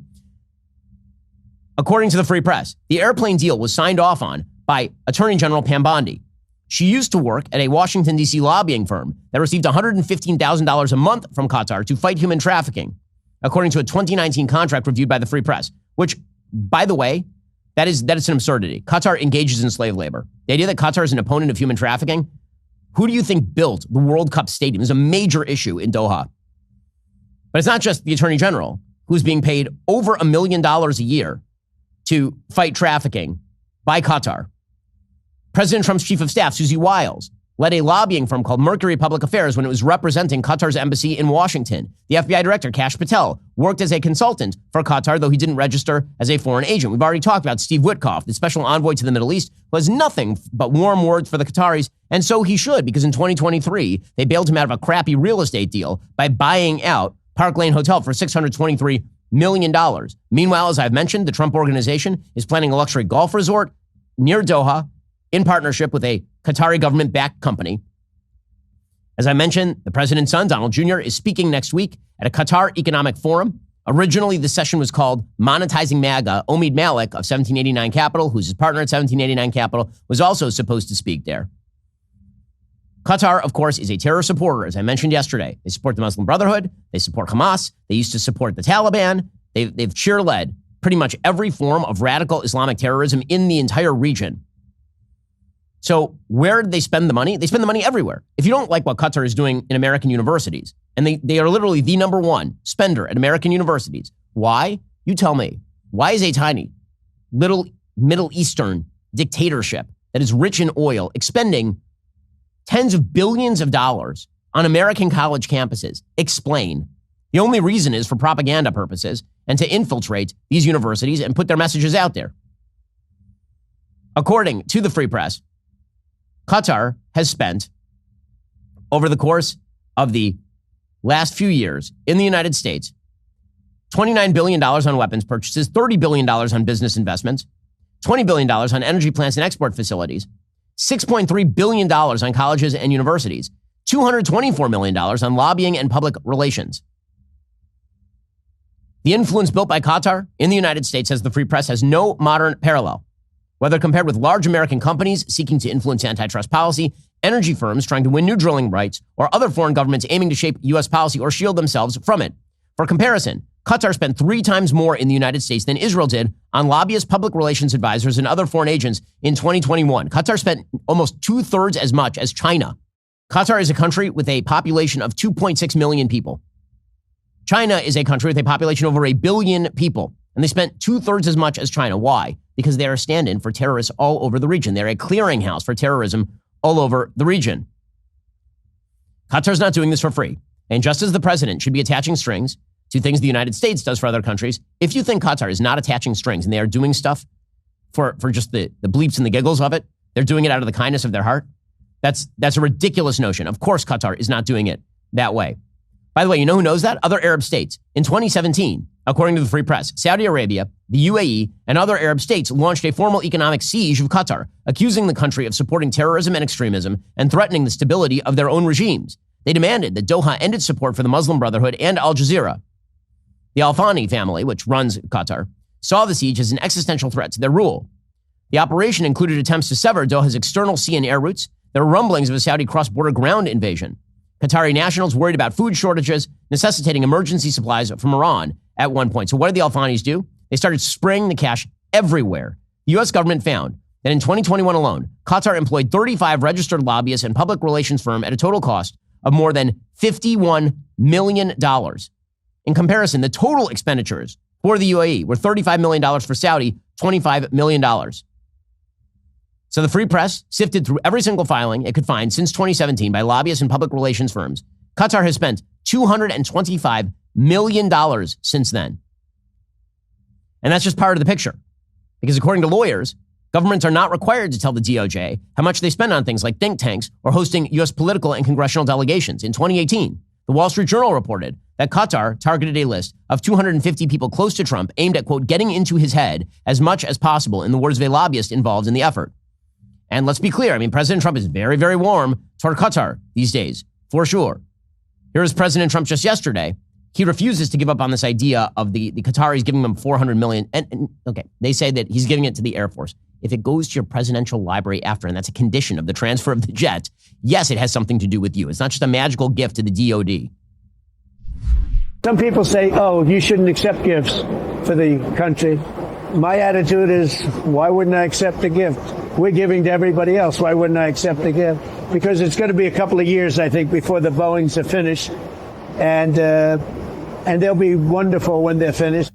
According to the Free Press, the airplane deal was signed off on by Attorney General Pam Bondi. She used to work at a Washington, D.C. lobbying firm that received $115,000 a month from Qatar to fight human trafficking, according to a 2019 contract reviewed by the Free Press, which, by the way, that is an absurdity. Qatar engages in slave labor. The idea that Qatar is an opponent of human trafficking, who do you think built the World Cup Stadium? It's a major issue in Doha. But it's not just the Attorney General who's being paid over $1 million a year to fight trafficking by Qatar. President Trump's chief of staff, Susie Wiles, led a lobbying firm called Mercury Public Affairs when it was representing Qatar's embassy in Washington. The FBI director, Kash Patel, worked as a consultant for Qatar, though he didn't register as a foreign agent. We've already talked about Steve Witkoff, the special envoy to the Middle East, who has nothing but warm words for the Qataris, and so he should, because in 2023, they bailed him out of a crappy real estate deal by buying out Park Lane Hotel for $623 million. Meanwhile, as I've mentioned, the Trump organization is planning a luxury golf resort near Doha in partnership with a Qatari government-backed company. As I mentioned, the president's son, Donald Jr., is speaking next week at a Qatar Economic Forum. Originally, the session was called Monetizing MAGA. Omid Malik of 1789 Capital, who's his partner at 1789 Capital, was also supposed to speak there. Qatar, of course, is a terror supporter, as I mentioned yesterday. They support the Muslim Brotherhood. They support Hamas. They used to support the Taliban. They've cheer-led pretty much every form of radical Islamic terrorism in the entire region. So where did they spend the money? They spend the money everywhere. If you don't like what Qatar is doing in American universities, and they are literally the number one spender at American universities, why? You tell me. Why is a tiny little Middle Eastern dictatorship that is rich in oil expending tens of billions of dollars on American college campuses? Explain. The only reason is for propaganda purposes and to infiltrate these universities and put their messages out there. According to the Free Press, Qatar has spent, over the course of the last few years in the United States, $29 billion on weapons purchases, $30 billion on business investments, $20 billion on energy plants and export facilities, $6.3 billion on colleges and universities, $224 million on lobbying and public relations. The influence built by Qatar in the United States, as the Free Press, has no modern parallel. Whether compared with large American companies seeking to influence antitrust policy, energy firms trying to win new drilling rights, or other foreign governments aiming to shape U.S. policy or shield themselves from it. For comparison, Qatar spent 3 times more in the United States than Israel did on lobbyists, public relations advisors, and other foreign agents in 2021. Qatar spent almost 2/3 as much as China. Qatar is a country with a population of 2.6 million people. China is a country with a population of over 1 billion people, and they spent 2/3 as much as China. Why? Because they are a stand-in for terrorists all over the region. They're a clearinghouse for terrorism all over the region. Qatar's not doing this for free. And just as the president should be attaching strings to things the United States does for other countries, if you think Qatar is not attaching strings and they are doing stuff for just the bleeps and the giggles of it, they're doing it out of the kindness of their heart, That's a ridiculous notion. Of course, Qatar is not doing it that way. By the way, you know who knows that? Other Arab states. In 2017, according to the Free Press, Saudi Arabia, the UAE, and other Arab states launched a formal economic siege of Qatar, accusing the country of supporting terrorism and extremism and threatening the stability of their own regimes. They demanded that Doha end its support for the Muslim Brotherhood and Al Jazeera. The Al Thani family, which runs Qatar, saw the siege as an existential threat to their rule. The operation included attempts to sever Doha's external sea and air routes. There were rumblings of a Saudi cross-border ground invasion. Qatari nationals worried about food shortages, necessitating emergency supplies from Iran at one point. So what did the Al Thanis do? They started spraying the cash everywhere. The U.S. government found that in 2021 alone, Qatar employed 35 registered lobbyists and public relations firm at a total cost of more than $51 million. In comparison, the total expenditures for the UAE were $35 million, for Saudi, $25 million. So the Free Press sifted through every single filing it could find since 2017 by lobbyists and public relations firms. Qatar has spent $225 million since then. And that's just part of the picture. Because according to lawyers, governments are not required to tell the DOJ how much they spend on things like think tanks or hosting U.S. political and congressional delegations. In 2018, the Wall Street Journal reported that Qatar targeted a list of 250 people close to Trump aimed at, quote, getting into his head as much as possible, in the words of a lobbyist involved in the effort. And let's be clear, President Trump is very, very warm toward Qatar these days, for sure. Here is President Trump just yesterday. He refuses to give up on this idea of the Qataris giving them $400 million. And okay, they say that he's giving it to the Air Force. If it goes to your presidential library after, and that's a condition of the transfer of the jet, yes, it has something to do with you. It's not just a magical gift to the DOD. Some people say, oh, you shouldn't accept gifts for the country. My attitude is, why wouldn't I accept a gift? We're giving to everybody else. Why wouldn't I accept a gift? Because it's going to be a couple of years, I think, before the Boeings are finished. And they'll be wonderful when they're finished.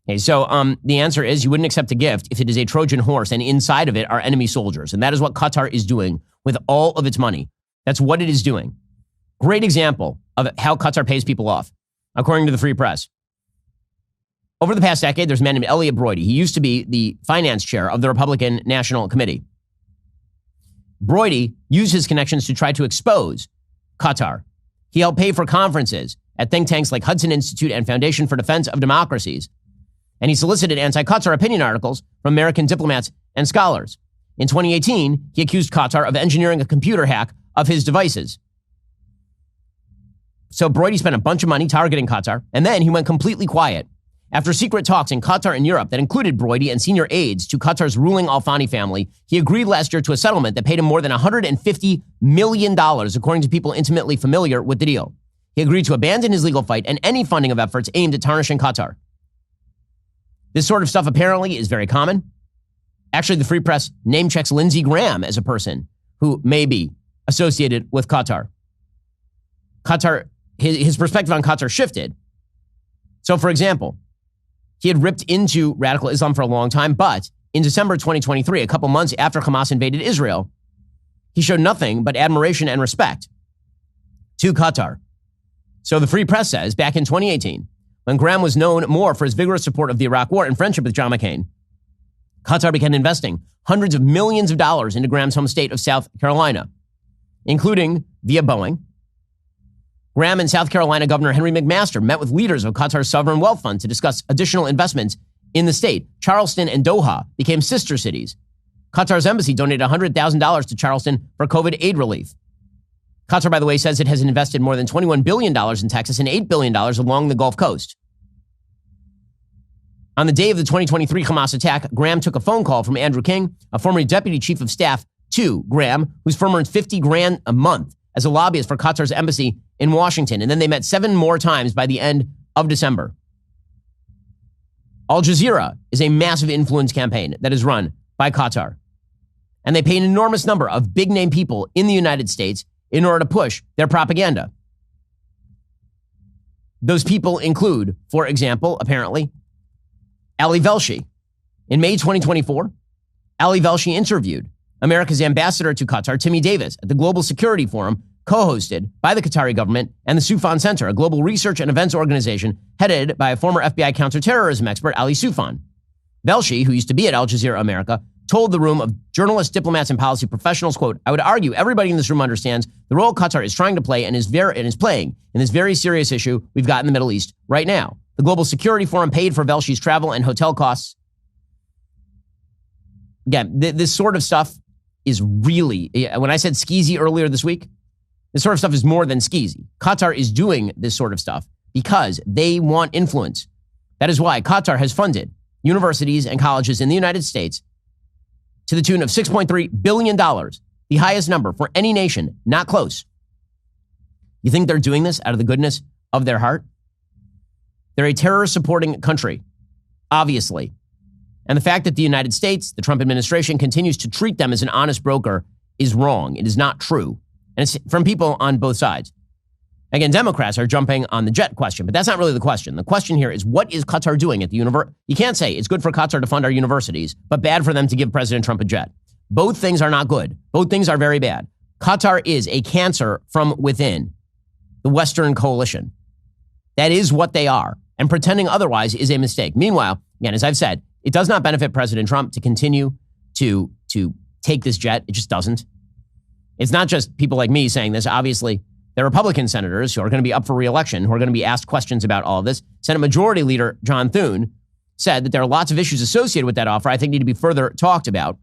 Okay, so the answer is you wouldn't accept a gift if it is a Trojan horse and inside of it are enemy soldiers. And that is what Qatar is doing with all of its money. That's what it is doing. Great example of how Qatar pays people off, according to the Free Press. Over the past decade, there's a man named Elliot Broidy. He used to be the finance chair of the Republican National Committee. Broidy used his connections to try to expose Qatar. He helped pay for conferences at think tanks like Hudson Institute and Foundation for Defense of Democracies. And he solicited anti-Qatar opinion articles from American diplomats and scholars. In 2018, he accused Qatar of engineering a computer hack of his devices. So Broidy spent a bunch of money targeting Qatar, and then he went completely quiet. After secret talks in Qatar and Europe that included Broidy and senior aides to Qatar's ruling Al Thani family, he agreed last year to a settlement that paid him more than $150 million, according to people intimately familiar with the deal. He agreed to abandon his legal fight and any funding of efforts aimed at tarnishing Qatar. This sort of stuff apparently is very common. Actually, the Free Press name checks Lindsey Graham as a person who may be associated with Qatar. His perspective on Qatar shifted. So, for example, he had ripped into radical Islam for a long time, but in December 2023, a couple months after Hamas invaded Israel, he showed nothing but admiration and respect to Qatar. So the Free Press says, back in 2018, when Graham was known more for his vigorous support of the Iraq War and friendship with John McCain, Qatar began investing hundreds of millions of dollars into Graham's home state of South Carolina, including via Boeing. Graham and South Carolina Governor Henry McMaster met with leaders of Qatar's sovereign wealth fund to discuss additional investments in the state. Charleston and Doha became sister cities. Qatar's embassy donated $100,000 to Charleston for COVID aid relief. Qatar, by the way, says it has invested more than $21 billion in Texas and $8 billion along the Gulf Coast. On the day of the 2023 Hamas attack, Graham took a phone call from Andrew King, a former deputy chief of staff to Graham, whose firm earns $50,000 a month as a lobbyist for Qatar's embassy in Washington. And then they met 7 more times by the end of December. Al Jazeera is a massive influence campaign that is run by Qatar. And they pay an enormous number of big-name people in the United States in order to push their propaganda. Those people include, for example, apparently, Ali Velshi. In May 2024, Ali Velshi interviewed America's ambassador to Qatar, Timmy Davis, at the Global Security Forum, co-hosted by the Qatari government and the Soufan Center, a global research and events organization headed by a former FBI counterterrorism expert, Ali Soufan. Velshi, who used to be at Al Jazeera America, told the room of journalists, diplomats, and policy professionals, quote, I would argue everybody in this room understands the role Qatar is trying to play and is playing in this very serious issue we've got in the Middle East right now. The Global Security Forum paid for Velshi's travel and hotel costs. Again, this sort of stuff is really, when I said skeezy earlier this week, this sort of stuff is more than skeezy. Qatar is doing this sort of stuff because they want influence. That is why Qatar has funded universities and colleges in the United States to the tune of $6.3 billion, the highest number for any nation, not close. You think they're doing this out of the goodness of their heart? They're a terror-supporting country, obviously. And the fact that the United States, the Trump administration, continues to treat them as an honest broker is wrong. It is not true. And it's from people on both sides. Again, Democrats are jumping on the jet question, but that's not really the question. The question here is, what is Qatar doing at the university? You can't say it's good for Qatar to fund our universities, but bad for them to give President Trump a jet. Both things are not good. Both things are very bad. Qatar is a cancer from within the Western coalition. That is what they are. And pretending otherwise is a mistake. Meanwhile, again, as I've said, it does not benefit President Trump to continue to take this jet. It just doesn't. It's not just people like me saying this. Obviously, there are Republican senators who are going to be up for re-election, who are going to be asked questions about all of this. Senate Majority Leader John Thune said that there are lots of issues associated with that offer I think need to be further talked about.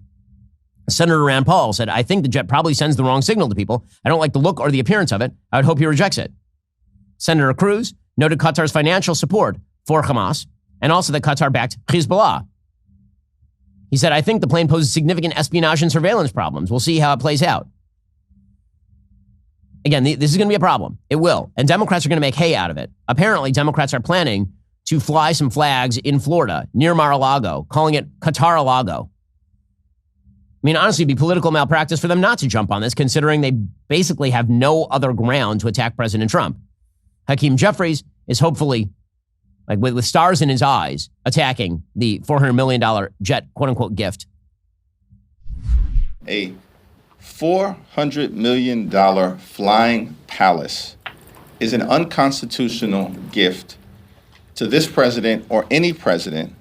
Senator Rand Paul said, I think the jet probably sends the wrong signal to people. I don't like the look or the appearance of it. I would hope he rejects it. Senator Cruz noted Qatar's financial support for Hamas and also that Qatar backed Hezbollah. He said, I think the plane poses significant espionage and surveillance problems. We'll see how it plays out. Again, this is going to be a problem. It will. And Democrats are going to make hay out of it. Apparently, Democrats are planning to fly some flags in Florida near Mar-a-Lago, calling it Qatar-a-Lago. I mean, honestly, it'd be political malpractice for them not to jump on this, considering they basically have no other ground to attack President Trump. Hakeem Jeffries is hopefully, like with stars in his eyes, attacking the $400 million jet, quote-unquote, gift. A $400 million flying palace is an unconstitutional gift to this president or any president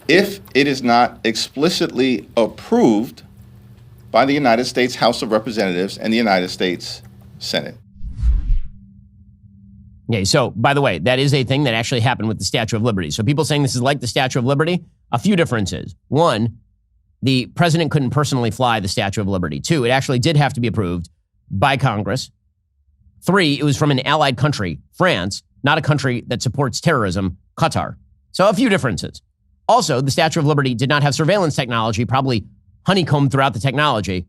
if it is not explicitly approved by the United States House of Representatives and the United States Senate. Okay, so by the way, that is a thing that actually happened with the Statue of Liberty. So people saying this is like the Statue of Liberty, a few differences. One, the president couldn't personally fly the Statue of Liberty. Two, it actually did have to be approved by Congress. Three, it was from an allied country, France, not a country that supports terrorism, Qatar. So a few differences. Also, the Statue of Liberty did not have surveillance technology, probably honeycombed throughout the technology,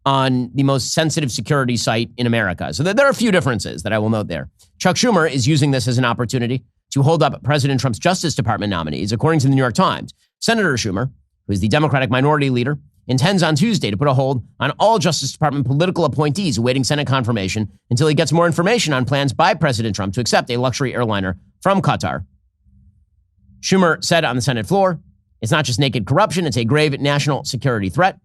on the most sensitive security site in America. So there are a few differences that I will note there. Chuck Schumer is using this as an opportunity to hold up President Trump's Justice Department nominees. According to the New York Times, Senator Schumer, who is the Democratic minority leader, intends on Tuesday to put a hold on all Justice Department political appointees awaiting Senate confirmation until he gets more information on plans by President Trump to accept a luxury airliner from Qatar. Schumer said on the Senate floor, it's not just naked corruption, it's a grave national security threat.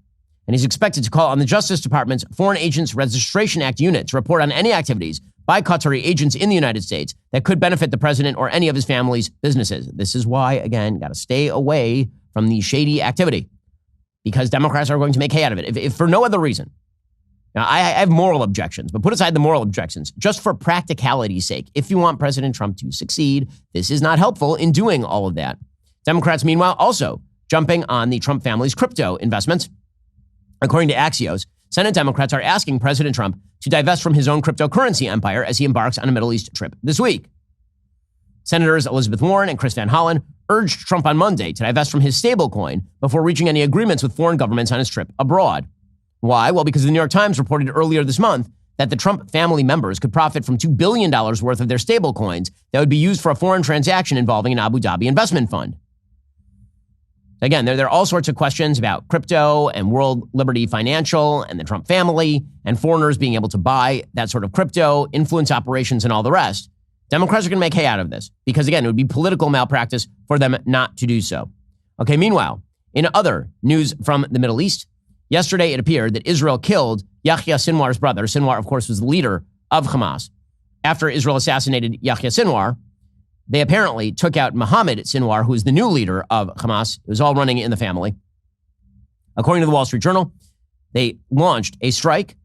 And he's expected to call on the Justice Department's Foreign Agents Registration Act unit to report on any activities by Qatari agents in the United States that could benefit the president or any of his family's businesses. This is why, again, got to stay away from the shady activity, because Democrats are going to make hay out of it, if for no other reason. Now, I have moral objections, but put aside the moral objections, just for practicality's sake. If you want President Trump to succeed, this is not helpful in doing all of that. Democrats, meanwhile, also jumping on the Trump family's crypto investments. According to Axios, Senate Democrats are asking President Trump to divest from his own cryptocurrency empire as he embarks on a Middle East trip this week. Senators Elizabeth Warren and Chris Van Hollen urged Trump on Monday to divest from his stablecoin before reaching any agreements with foreign governments on his trip abroad. Why? Well, because the New York Times reported earlier this month that the Trump family members could profit from $2 billion worth of their stablecoins that would be used for a foreign transaction involving an Abu Dhabi investment fund. Again, there are all sorts of questions about crypto and World Liberty Financial and the Trump family and foreigners being able to buy that sort of crypto, influence operations, and all the rest. Democrats are going to make hay out of this because, again, it would be political malpractice for them not to do so. Okay, meanwhile, in other news from the Middle East, yesterday it appeared that Israel killed Yahya Sinwar's brother. Sinwar, of course, was the leader of Hamas. After Israel assassinated Yahya Sinwar, they apparently took out Mohammed Sinwar, who is the new leader of Hamas. It was all running in the family. According to the Wall Street Journal, they launched a strike.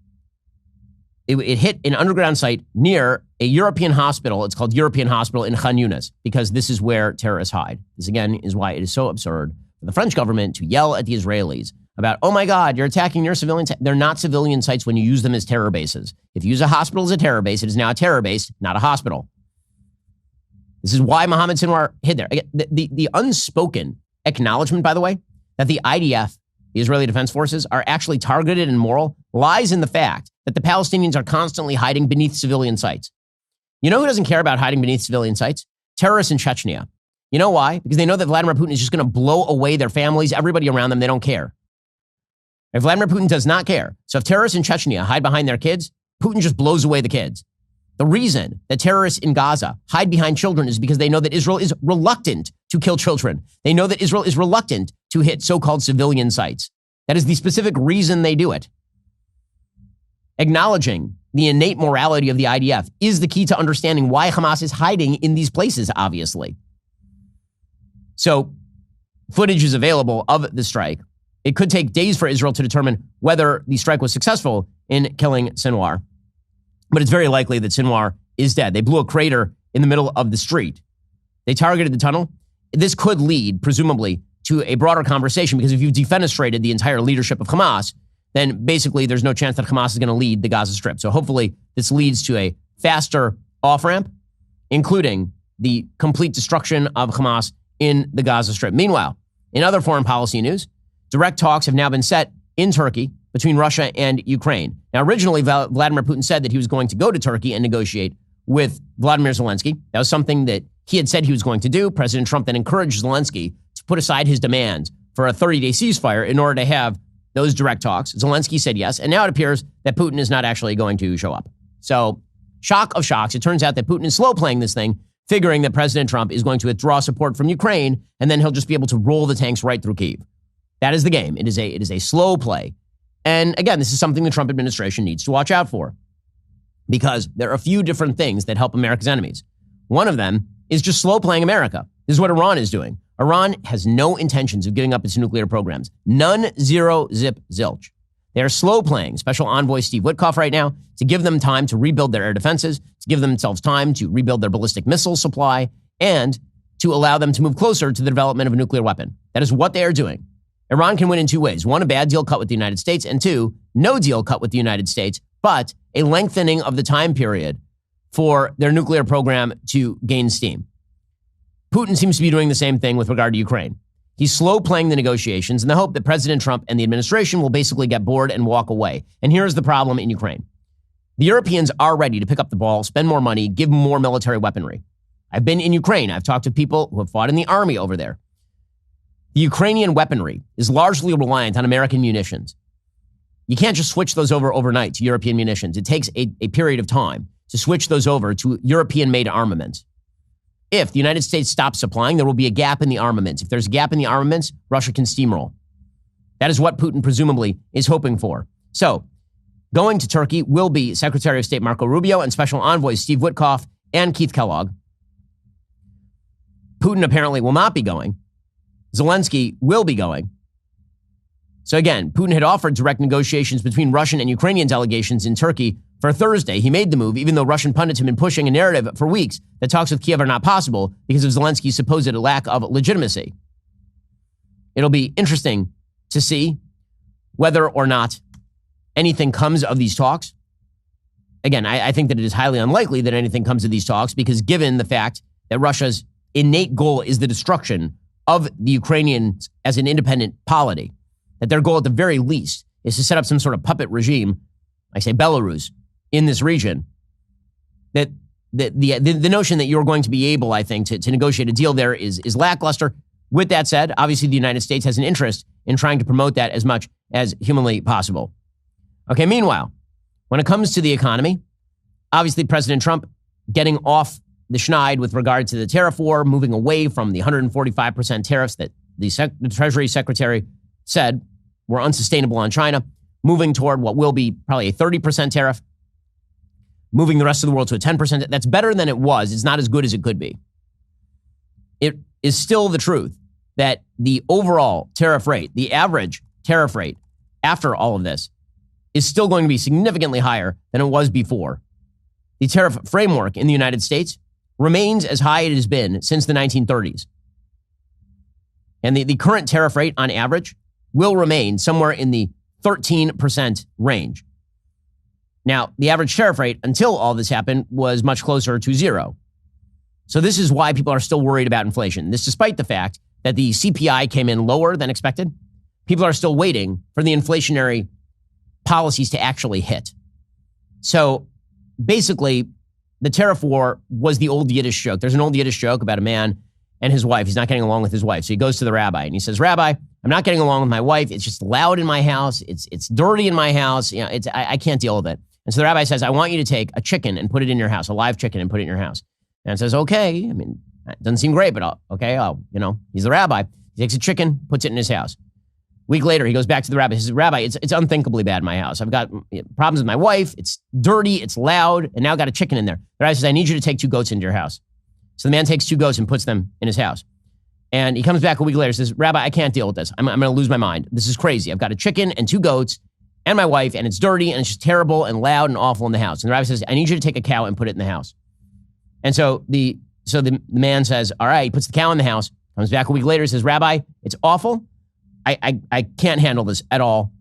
It hit an underground site near a European hospital. It's called European Hospital in Khan Yunis because this is where terrorists hide. This, again, is why it is so absurd for the French government to yell at the Israelis about, oh my God, you're attacking your civilians. They're not civilian sites when you use them as terror bases. If you use a hospital as a terror base, it is now a terror base, not a hospital. This is why Mohammed Sinwar hid there. Again, the unspoken acknowledgement, by the way, that the IDF, the Israeli Defense Forces, are actually targeted and moral lies in the fact that the Palestinians are constantly hiding beneath civilian sites. You know who doesn't care about hiding beneath civilian sites? Terrorists in Chechnya. You know why? Because they know that Vladimir Putin is just going to blow away their families, everybody around them. They don't care. If Vladimir Putin does not care. So if terrorists in Chechnya hide behind their kids, Putin just blows away the kids. The reason that terrorists in Gaza hide behind children is because they know that Israel is reluctant to kill children. They know that Israel is reluctant to hit so-called civilian sites. That is the specific reason they do it. Acknowledging the innate morality of the IDF is the key to understanding why Hamas is hiding in these places, obviously. So footage is available of the strike. It could take days for Israel to determine whether the strike was successful in killing Sinwar. But it's very likely that Sinwar is dead. They blew a crater in the middle of the street. They targeted the tunnel. This could lead, presumably, to a broader conversation because if you've defenestrated the entire leadership of Hamas, then basically there's no chance that Hamas is going to lead the Gaza Strip. So hopefully this leads to a faster off-ramp, including the complete destruction of Hamas in the Gaza Strip. Meanwhile, in other foreign policy news, direct talks have now been set in Turkey between Russia and Ukraine. Now, originally, Vladimir Putin said that he was going to go to Turkey and negotiate with Vladimir Zelensky. That was something that he had said he was going to do. President Trump then encouraged Zelensky to put aside his demands for a 30-day ceasefire in order to have those direct talks. Zelensky said yes, and now it appears that Putin is not actually going to show up. So, shock of shocks, it turns out that Putin is slow playing this thing, figuring that President Trump is going to withdraw support from Ukraine, and then he'll just be able to roll the tanks right through Kyiv. That is the game. It is a slow play. And again, this is something the Trump administration needs to watch out for because there are a few different things that help America's enemies. One of them is just slow playing America. This is what Iran is doing. Iran has no intentions of giving up its nuclear programs. None, zero, zip, zilch. They are slow playing Special Envoy Steve Witkoff right now to give them time to rebuild their air defenses, to give themselves time to rebuild their ballistic missile supply, and to allow them to move closer to the development of a nuclear weapon. That is what they are doing. Iran can win in two ways. One, a bad deal cut with the United States, and two, no deal cut with the United States, but a lengthening of the time period for their nuclear program to gain steam. Putin seems to be doing the same thing with regard to Ukraine. He's slow playing the negotiations in the hope that President Trump and the administration will basically get bored and walk away. And here's the problem in Ukraine. The Europeans are ready to pick up the ball, spend more money, give more military weaponry. I've been in Ukraine. I've talked to people who have fought in the army over there. The Ukrainian weaponry is largely reliant on American munitions. You can't just switch those over overnight to European munitions. It takes a period of time to switch those over to European-made armaments. If the United States stops supplying, there will be a gap in the armaments. If there's a gap in the armaments, Russia can steamroll. That is what Putin presumably is hoping for. So, going to Turkey will be Secretary of State Marco Rubio and Special Envoys Steve Witkoff and Keith Kellogg. Putin apparently will not be going. Zelensky will be going. So again, Putin had offered direct negotiations between Russian and Ukrainian delegations in Turkey for Thursday. He made the move, even though Russian pundits have been pushing a narrative for weeks that talks with Kiev are not possible because of Zelensky's supposed lack of legitimacy. It'll be interesting to see whether or not anything comes of these talks. Again, I think that it is highly unlikely that anything comes of these talks because given the fact that Russia's innate goal is the destruction of the Ukrainians as an independent polity, that their goal at the very least is to set up some sort of puppet regime, I say Belarus, in this region, that the notion that you're going to be able, I think, to negotiate a deal there is lackluster. With that said, obviously the United States has an interest in trying to promote that as much as humanly possible. Okay, meanwhile, when it comes to the economy, obviously President Trump getting off the schneid with regard to the tariff war, moving away from the 145% tariffs that the Treasury Secretary said were unsustainable on China, moving toward what will be probably a 30% tariff, moving the rest of the world to a 10%. That's better than it was. It's not as good as it could be. It is still the truth that the overall tariff rate, the average tariff rate after all of this is still going to be significantly higher than it was before. The tariff framework in the United States remains as high as it has been since the 1930s. And the current tariff rate on average will remain somewhere in the 13% range. Now, the average tariff rate until all this happened was much closer to zero. So this is why people are still worried about inflation. This despite the fact that the CPI came in lower than expected. People are still waiting for the inflationary policies to actually hit. So basically, the tariff war was the old Yiddish joke. There's an old Yiddish joke about a man and his wife. He's not getting along with his wife. So he goes to the rabbi and he says, "Rabbi, I'm not getting along with my wife. It's just loud in my house. It's dirty in my house. You know, I can't deal with it." And so the rabbi says, "I want you to take a chicken and put it in your house, a live chicken and put it in your house." And says, "Okay. I mean, it doesn't seem great, but he's the rabbi." He takes a chicken, puts it in his house. A week later, he goes back to the rabbi. He says, "Rabbi, it's unthinkably bad in my house. I've got problems with my wife. It's dirty. It's loud. And now I've got a chicken in there." The rabbi says, "I need you to take 2 goats into your house." So the man takes 2 goats and puts them in his house. And he comes back a week later and says, "Rabbi, I can't deal with this. I'm going to lose my mind. This is crazy. I've got a chicken and 2 goats and my wife, and it's dirty, and it's just terrible and loud and awful in the house." And the rabbi says, "I need you to take a cow and put it in the house." And so the man says, "All right," he puts the cow in the house, comes back a week later, says, "Rabbi, it's awful. I can't handle this at all.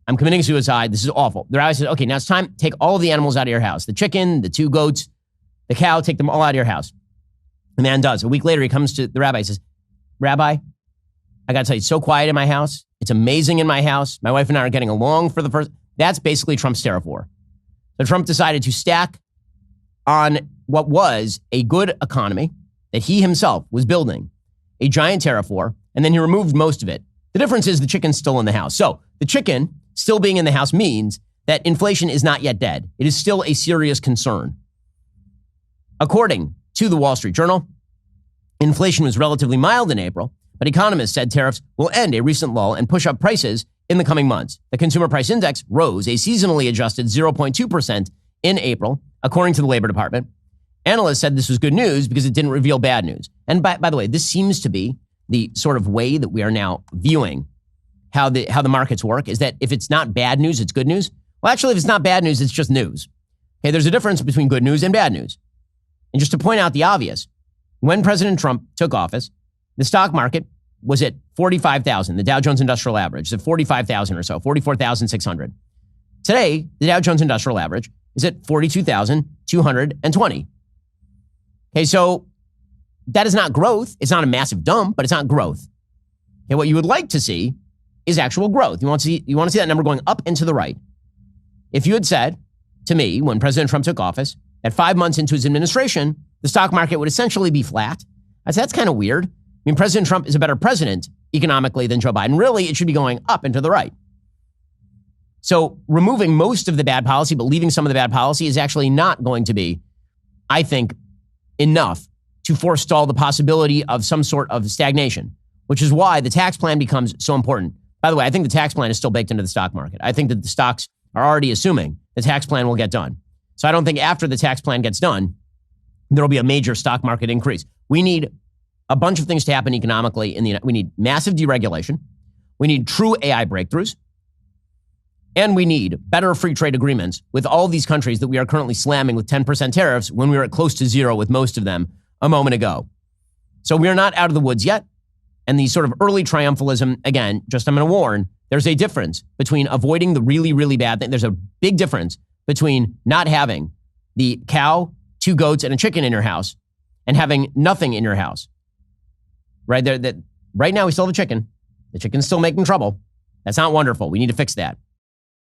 I'm committing suicide. This is awful." The rabbi says, "Okay, now it's time. Take all of the animals out of your house. The chicken, the 2 goats, the cow, take them all out of your house." The man does. A week later, he comes to the rabbi and says, "Rabbi, I got to tell you, it's so quiet in my house. It's amazing in my house. My wife and I are getting along for the first." That's basically Trump's tariff war. So Trump decided to stack on what was a good economy that he himself was building, a giant tariff war, and then he removed most of it. The difference is the chicken's still in the house. So the chicken still being in the house means that inflation is not yet dead. It is still a serious concern. According to the Wall Street Journal, inflation was relatively mild in April, but economists said tariffs will end a recent lull and push up prices in the coming months. The consumer price index rose a seasonally adjusted 0.2% in April, according to the Labor Department. Analysts said this was good news because it didn't reveal bad news. And by the way, this seems to be the sort of way that we are now viewing how the markets work, is that if it's not bad news, it's good news. Well, actually, if it's not bad news, it's just news. Okay, there's a difference between good news and bad news. And just to point out the obvious, when President Trump took office, the stock market was at 45,000. The Dow Jones Industrial Average is at 45,000 or so, 44,600. Today, the Dow Jones Industrial Average is at 42,220. Okay, so that is not growth. It's not a massive dump, but it's not growth. Okay, what you would like to see is actual growth. You want to see that number going up and to the right. If you had said to me when President Trump took office that 5 months into his administration, the stock market would essentially be flat, I'd say that's kind of weird. I mean, President Trump is a better president economically than Joe Biden. Really, it should be going up and to the right. So removing most of the bad policy, but leaving some of the bad policy is actually not going to be, I think, enough to forestall the possibility of some sort of stagnation, which is why the tax plan becomes so important. By the way, I think the tax plan is still baked into the stock market. I think that the stocks are already assuming the tax plan will get done. So I don't think after the tax plan gets done, there will be a major stock market increase. We need a bunch of things to happen economically. We need massive deregulation. We need true AI breakthroughs. And we need better free trade agreements with all of these countries that we are currently slamming with 10% tariffs when we were at close to zero with most of them a moment ago. So we are not out of the woods yet. And the sort of early triumphalism, again, just I'm going to warn, there's a difference between avoiding the really, really bad thing. There's a big difference between not having the cow, 2 goats, and a chicken in your house and having nothing in your house. Right there, that right now we still have a chicken. The chicken's still making trouble. That's not wonderful. We need to fix that.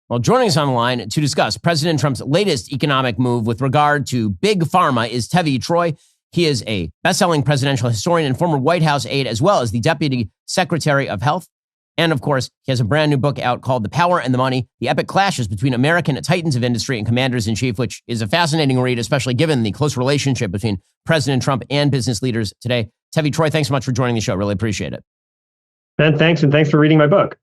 Well, joining us on the line to discuss President Trump's latest economic move with regard to big pharma is Tevi Troy. He is a best-selling presidential historian and former White House aide, as well as the Deputy Secretary of Health. And of course, he has a brand new book out called The Power and the Money, The Epic Clashes Between American Titans of Industry and Commanders-in-Chief, which is a fascinating read, especially given the close relationship between President Trump and business leaders today. Tevi Troy, thanks so much for joining the show. Really appreciate it. Ben, thanks. And thanks for reading my book.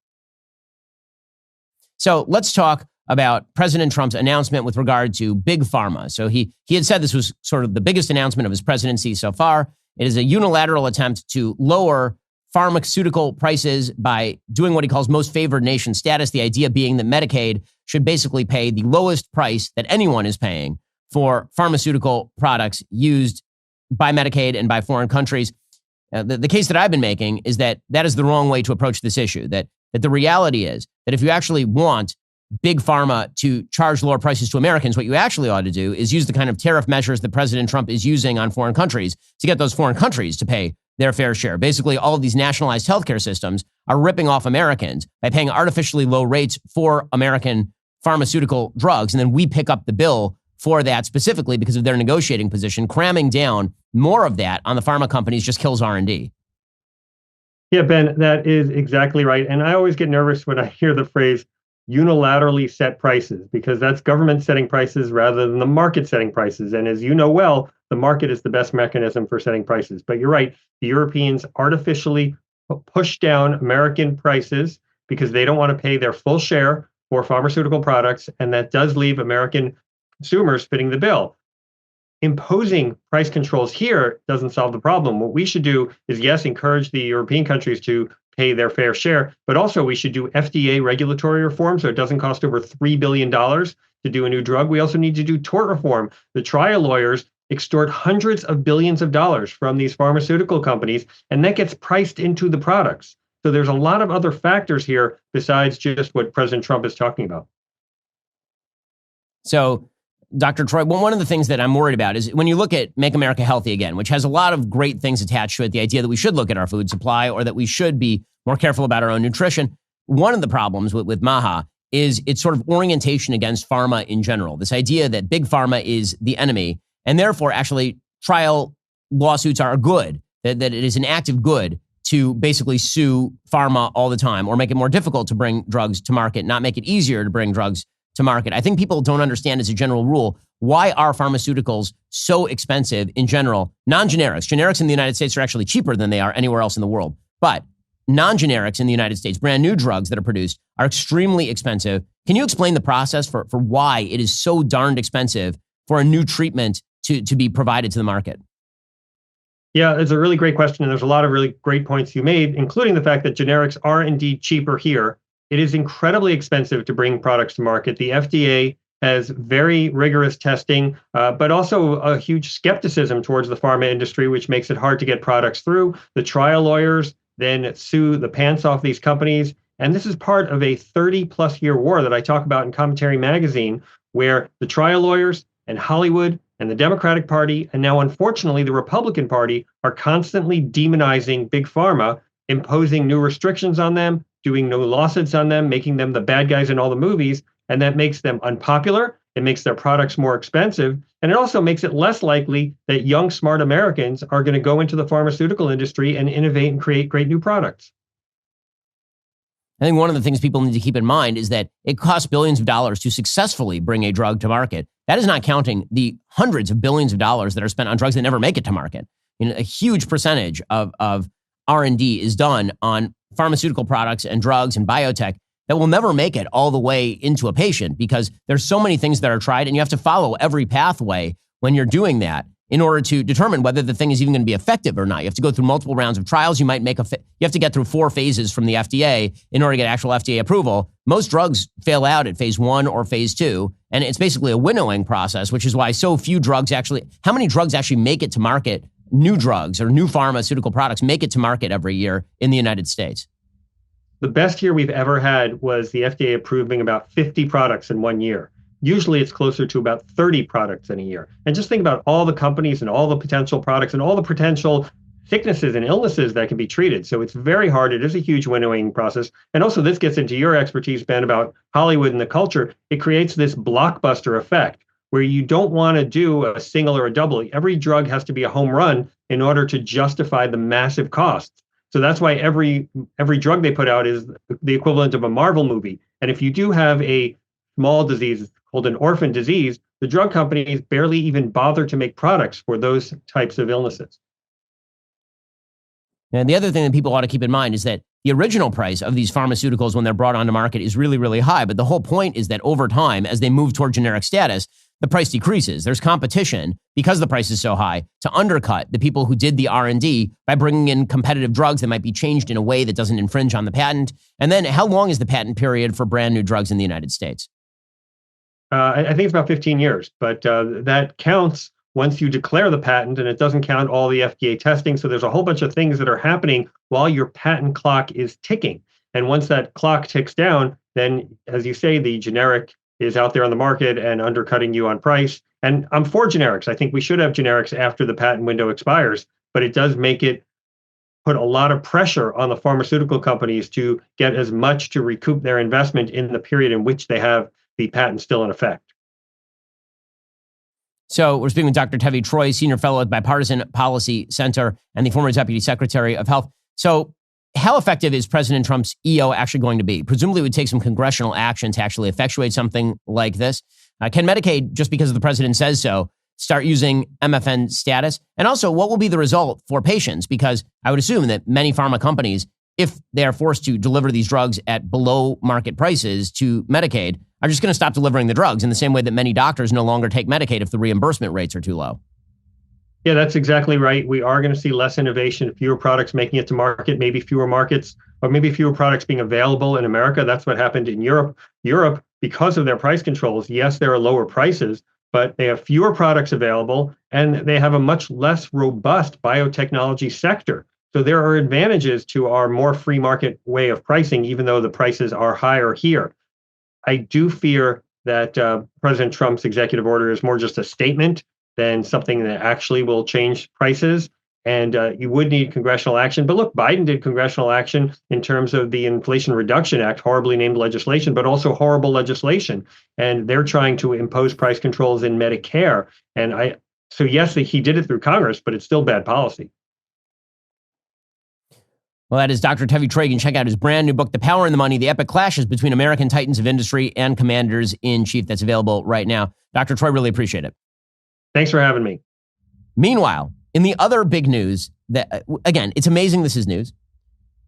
So let's talk about President Trump's announcement with regard to big pharma. So he had said this was sort of the biggest announcement of his presidency so far. It is a unilateral attempt to lower pharmaceutical prices by doing what he calls most favored nation status, the idea being that Medicaid should basically pay the lowest price that anyone is paying for pharmaceutical products used by Medicaid and by foreign countries. The case that I've been making is that that is the wrong way to approach this issue, that the reality is that if you actually want big pharma to charge lower prices to Americans, what you actually ought to do is use the kind of tariff measures that President Trump is using on foreign countries to get those foreign countries to pay their fair share. Basically, all of these nationalized healthcare systems are ripping off Americans by paying artificially low rates for American pharmaceutical drugs. And then we pick up the bill for that specifically because of their negotiating position. Cramming down more of that on the pharma companies just kills R&D. Yeah, Ben, that is exactly right. And I always get nervous when I hear the phrase unilaterally set prices, because that's government setting prices rather than the market setting prices. And as you know well, the market is the best mechanism for setting prices. But you're right, the Europeans artificially push down American prices because they don't want to pay their full share for pharmaceutical products. And that does leave American consumers fitting the bill. Imposing price controls here doesn't solve the problem. What we should do is, yes, encourage the European countries to pay their fair share, but also we should do FDA regulatory reform so it doesn't cost over $3 billion to do a new drug. We also need to do tort reform. The trial lawyers extort hundreds of billions of dollars from these pharmaceutical companies, and that gets priced into the products. So there's a lot of other factors here besides just what President Trump is talking about. So, Dr. Troy, one of the things that I'm worried about is when you look at Make America Healthy Again, which has a lot of great things attached to it, the idea that we should look at our food supply or that we should be more careful about our own nutrition. One of the problems with MAHA is its sort of orientation against pharma in general. This idea that big pharma is the enemy, and therefore actually trial lawsuits are good, that it is an active good to basically sue pharma all the time or make it more difficult to bring drugs to market, not make it easier to bring drugs to market. I think people don't understand as a general rule, why are pharmaceuticals so expensive in general? Non-generics. Generics in the United States are actually cheaper than they are anywhere else in the world. But non-generics in the United States, brand new drugs that are produced, are extremely expensive. Can you explain the process for why it is so darned expensive for a new treatment to be provided to the market? Yeah, it's a really great question. And there's a lot of really great points you made, including the fact that generics are indeed cheaper here. It is incredibly expensive to bring products to market. The FDA has very rigorous testing, but also a huge skepticism towards the pharma industry, which makes it hard to get products through. The trial lawyers then sue the pants off these companies. And this is part of a 30-plus year war that I talk about in Commentary Magazine, where the trial lawyers and Hollywood and the Democratic Party, and now unfortunately the Republican Party, are constantly demonizing big pharma, imposing new restrictions on them, doing no lawsuits on them, making them the bad guys in all the movies. And that makes them unpopular. It makes their products more expensive. And it also makes it less likely that young, smart Americans are going to go into the pharmaceutical industry and innovate and create great new products. I think one of the things people need to keep in mind is that it costs billions of dollars to successfully bring a drug to market. That is not counting the hundreds of billions of dollars that are spent on drugs that never make it to market. A huge percentage of R&D is done on pharmaceutical products and drugs and biotech that will never make it all the way into a patient because there's so many things that are tried and you have to follow every pathway when you're doing that in order to determine whether the thing is even going to be effective or not. You have to go through multiple rounds of trials. You might you have to get through 4 phases from the FDA in order to get actual FDA approval. Most drugs fail out at phase 1 or phase 2, and it's basically a winnowing process, which is why so few drugs how many drugs actually make it to market, new drugs or new pharmaceutical products make it to market every year in the United States? The best year we've ever had was the FDA approving about 50 products in 1 year. Usually it's closer to about 30 products in a year. And just think about all the companies and all the potential products and all the potential sicknesses and illnesses that can be treated. So it's very hard. It is a huge winnowing process. And also this gets into your expertise, Ben, about Hollywood and the culture. It creates this blockbuster effect where you don't want to do a single or a double. Every drug has to be a home run in order to justify the massive costs. So that's why every drug they put out is the equivalent of a Marvel movie. And if you do have a small disease called an orphan disease, the drug companies barely even bother to make products for those types of illnesses. And the other thing that people ought to keep in mind is that the original price of these pharmaceuticals when they're brought onto market is really, really high. But the whole point is that over time, as they move toward generic status, the price decreases. There's competition because the price is so high to undercut the people who did the R&D by bringing in competitive drugs that might be changed in a way that doesn't infringe on the patent. And then how long is the patent period for brand new drugs in the United States? I think it's about 15 years, but that counts once you declare the patent, and it doesn't count all the FDA testing. So there's a whole bunch of things that are happening while your patent clock is ticking. And once that clock ticks down, then, as you say, the generic is out there on the market and undercutting you on price. And I'm for generics. I think we should have generics after the patent window expires, but it does make it put a lot of pressure on the pharmaceutical companies to get as much to recoup their investment in the period in which they have the patent still in effect. So we're speaking with Dr. Tevi Troy, Senior Fellow at Bipartisan Policy Center and the former Deputy Secretary of Health. So how effective is President Trump's EO actually going to be? Presumably it would take some congressional action to actually effectuate something like this. Can Medicaid, just because the president says so, start using MFN status? And also, what will be the result for patients? Because I would assume that many pharma companies, if they are forced to deliver these drugs at below market prices to Medicaid, are just going to stop delivering the drugs in the same way that many doctors no longer take Medicaid if the reimbursement rates are too low. Yeah, that's exactly right. We are going to see less innovation, fewer products making it to market, maybe fewer markets, or maybe fewer products being available in America. That's what happened in Europe. Europe, because of their price controls, yes, there are lower prices, but they have fewer products available and they have a much less robust biotechnology sector. So there are advantages to our more free market way of pricing, even though the prices are higher here. I do fear that President Trump's executive order is more just a statement than something that actually will change prices. And you would need congressional action. But look, Biden did congressional action in terms of the Inflation Reduction Act, horribly named legislation, but also horrible legislation. And they're trying to impose price controls in Medicare. And so yes, he did it through Congress, but it's still bad policy. Well, that is Dr. Tevi Troy. You can check out his brand new book, The Power and the Money, The Epic Clashes Between American Titans of Industry and Commanders-in-Chief. That's available right now. Dr. Troy, really appreciate it. Thanks for having me. Meanwhile, in the other big news, that again, it's amazing this is news,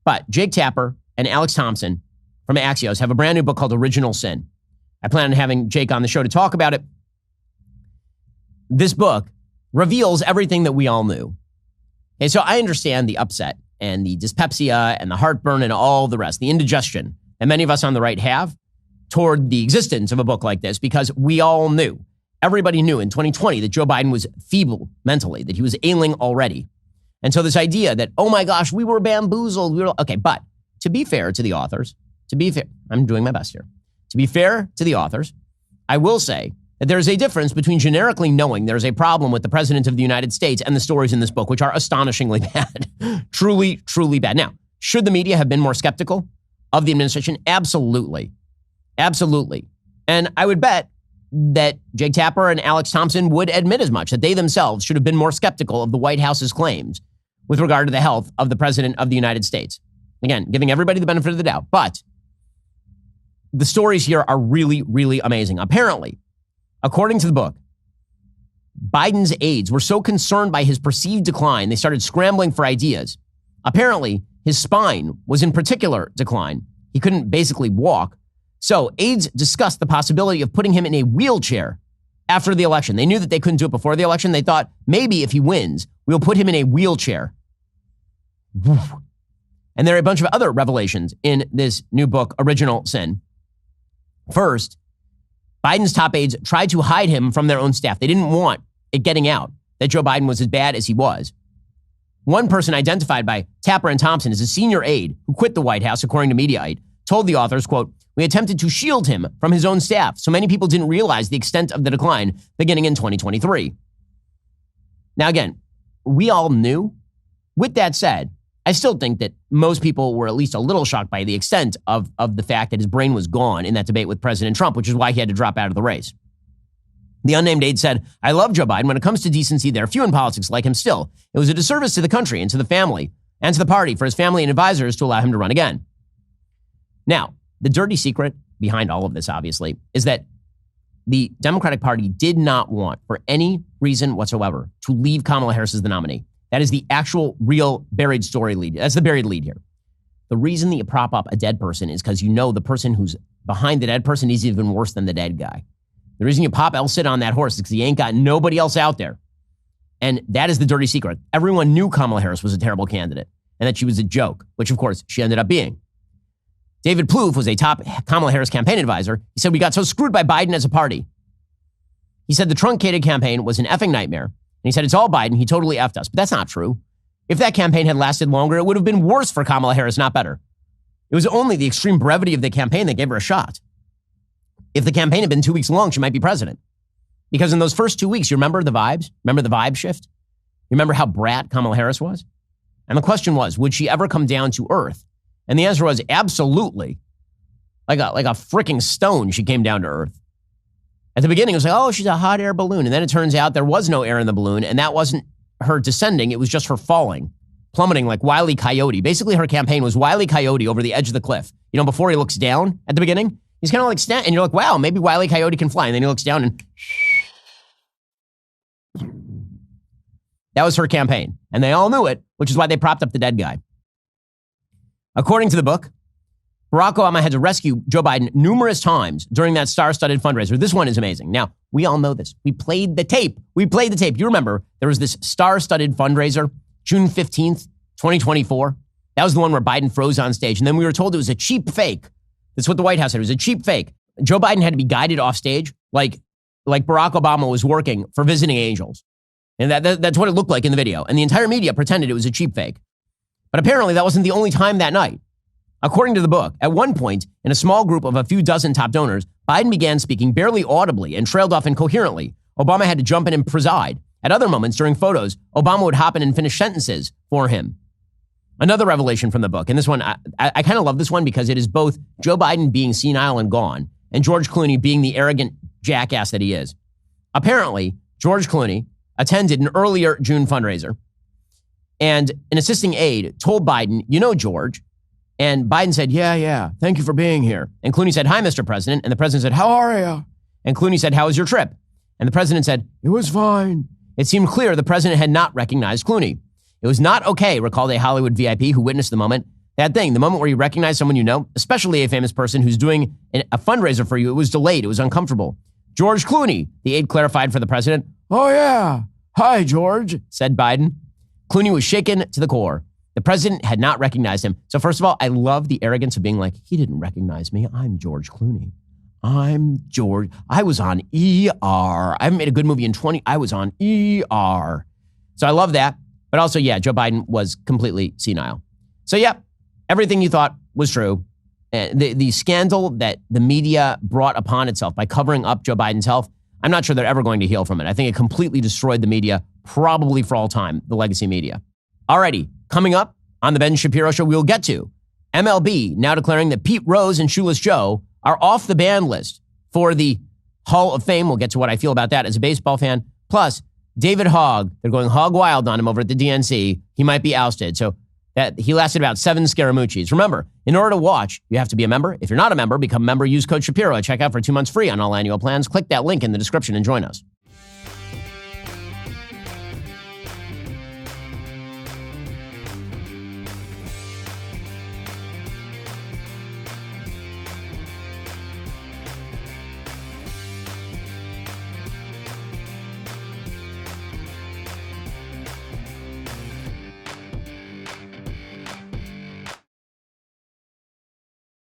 but Jake Tapper and Alex Thompson from Axios have a brand new book called Original Sin. I plan on having Jake on the show to talk about it. This book reveals everything that we all knew. And so I understand the upset and the dyspepsia and the heartburn and all the rest, the indigestion that many of us on the right have toward the existence of a book like this, because we all knew, everybody knew in 2020 that Joe Biden was feeble mentally, that he was ailing already. And so this idea that, oh my gosh, we were bamboozled. Okay, but to be fair to the authors, I'm doing my best here. To be fair to the authors, I will say that there's a difference between generically knowing there's a problem with the president of the United States and the stories in this book, which are astonishingly bad, truly, truly bad. Now, should the media have been more skeptical of the administration? Absolutely. Absolutely. And I would bet that Jake Tapper and Alex Thompson would admit as much, that they themselves should have been more skeptical of the White House's claims with regard to the health of the president of the United States. Again, giving everybody the benefit of the doubt. But the stories here are really, really amazing. Apparently, according to the book, Biden's aides were so concerned by his perceived decline, they started scrambling for ideas. Apparently, his spine was in particular decline. He couldn't basically walk. So aides discussed the possibility of putting him in a wheelchair after the election. They knew that they couldn't do it before the election. They thought, maybe if he wins, we'll put him in a wheelchair. And there are a bunch of other revelations in this new book, Original Sin. First, Biden's top aides tried to hide him from their own staff. They didn't want it getting out that Joe Biden was as bad as he was. One person identified by Tapper and Thompson as a senior aide who quit the White House, according to Mediaite, told the authors, quote, "We attempted to shield him from his own staff, so many people didn't realize the extent of the decline beginning in 2023. Now, again, we all knew. With that said, I still think that most people were at least a little shocked by the extent of the fact that his brain was gone in that debate with President Trump, which is why he had to drop out of the race. The unnamed aide said, "I love Joe Biden. When it comes to decency, there are few in politics like him still. It was a disservice to the country and to the family and to the party for his family and advisors to allow him to run again." Now, the dirty secret behind all of this, obviously, is that the Democratic Party did not want, for any reason whatsoever, to leave Kamala Harris as the nominee. That is the actual, real, buried story lead. That's the buried lead here. The reason that you prop up a dead person is because you know the person who's behind the dead person is even worse than the dead guy. The reason you pop El Cid on that horse is because he ain't got nobody else out there. And that is the dirty secret. Everyone knew Kamala Harris was a terrible candidate and that she was a joke, which of course she ended up being. David Plouffe was a top Kamala Harris campaign advisor. He said, we got so screwed by Biden as a party. He said the truncated campaign was an effing nightmare. And he said, it's all Biden. He totally effed us. But that's not true. If that campaign had lasted longer, it would have been worse for Kamala Harris, not better. It was only the extreme brevity of the campaign that gave her a shot. If the campaign had been 2 weeks long, she might be president. Because in those first 2 weeks, you remember the vibes? Remember the vibe shift? You remember how brat Kamala Harris was? And the question was, would she ever come down to earth? And the answer was absolutely. Like a freaking stone, she came down to earth. At the beginning, it was like, oh, she's a hot air balloon. And then it turns out there was no air in the balloon. And that wasn't her descending. It was just her falling, plummeting like Wile E. Coyote. Basically, her campaign was Wile E. Coyote over the edge of the cliff. You know, before he looks down at the beginning, he's kind of like, and you're like, wow, maybe Wile E. Coyote can fly. And then he looks down and that was her campaign. And they all knew it, which is why they propped up the dead guy. According to the book, Barack Obama had to rescue Joe Biden numerous times during that star-studded fundraiser. This one is amazing. Now, we all know this. We played the tape. You remember there was this star-studded fundraiser, June 15th, 2024. That was the one where Biden froze on stage. And then we were told it was a cheap fake. That's what the White House said. It was a cheap fake. Joe Biden had to be guided off stage like Barack Obama was working for visiting angels. And that's what it looked like in the video. And the entire media pretended it was a cheap fake. But apparently that wasn't the only time that night. According to the book, at one point, in a small group of a few dozen top donors, Biden began speaking barely audibly and trailed off incoherently. Obama had to jump in and preside. At other moments during photos, Obama would hop in and finish sentences for him. Another revelation from the book, and this one, I kind of love this one because it is both Joe Biden being senile and gone and George Clooney being the arrogant jackass that he is. Apparently, George Clooney attended an earlier June fundraiser, and an assisting aide told Biden, you know, George. And Biden said, yeah, thank you for being here. And Clooney said, hi, Mr. President. And the president said, how are you? And Clooney said, how was your trip? And the president said, it was fine. It seemed clear the president had not recognized Clooney. It was not okay, recalled a Hollywood VIP who witnessed the moment. That thing, the moment where you recognize someone you know, especially a famous person who's doing a fundraiser for you, it was delayed. It was uncomfortable. George Clooney, the aide clarified for the president. Oh, yeah. Hi, George, said Biden. Clooney was shaken to the core. The president had not recognized him. So first of all, I love the arrogance of being like, he didn't recognize me. I'm George Clooney. I'm George. I was on ER. I haven't made a good movie in 20. I was on ER. So I love that. But also, yeah, Joe Biden was completely senile. So yeah, everything you thought was true. The scandal that the media brought upon itself by covering up Joe Biden's health, I'm not sure they're ever going to heal from it. I think it completely destroyed the media, probably for all time, the legacy media. Alrighty, coming up on the Ben Shapiro Show, we'll get to MLB now declaring that Pete Rose and Shoeless Joe are off the ban list for the Hall of Fame. We'll get to what I feel about that as a baseball fan. Plus, David Hogg, they're going hog wild on him over at the DNC. He might be ousted. So that he lasted about 7 Scaramucci's. Remember, in order to watch, you have to be a member. If you're not a member, become a member. Use code Shapiro at checkout for 2 months free on all annual plans. Click that link in the description and join us.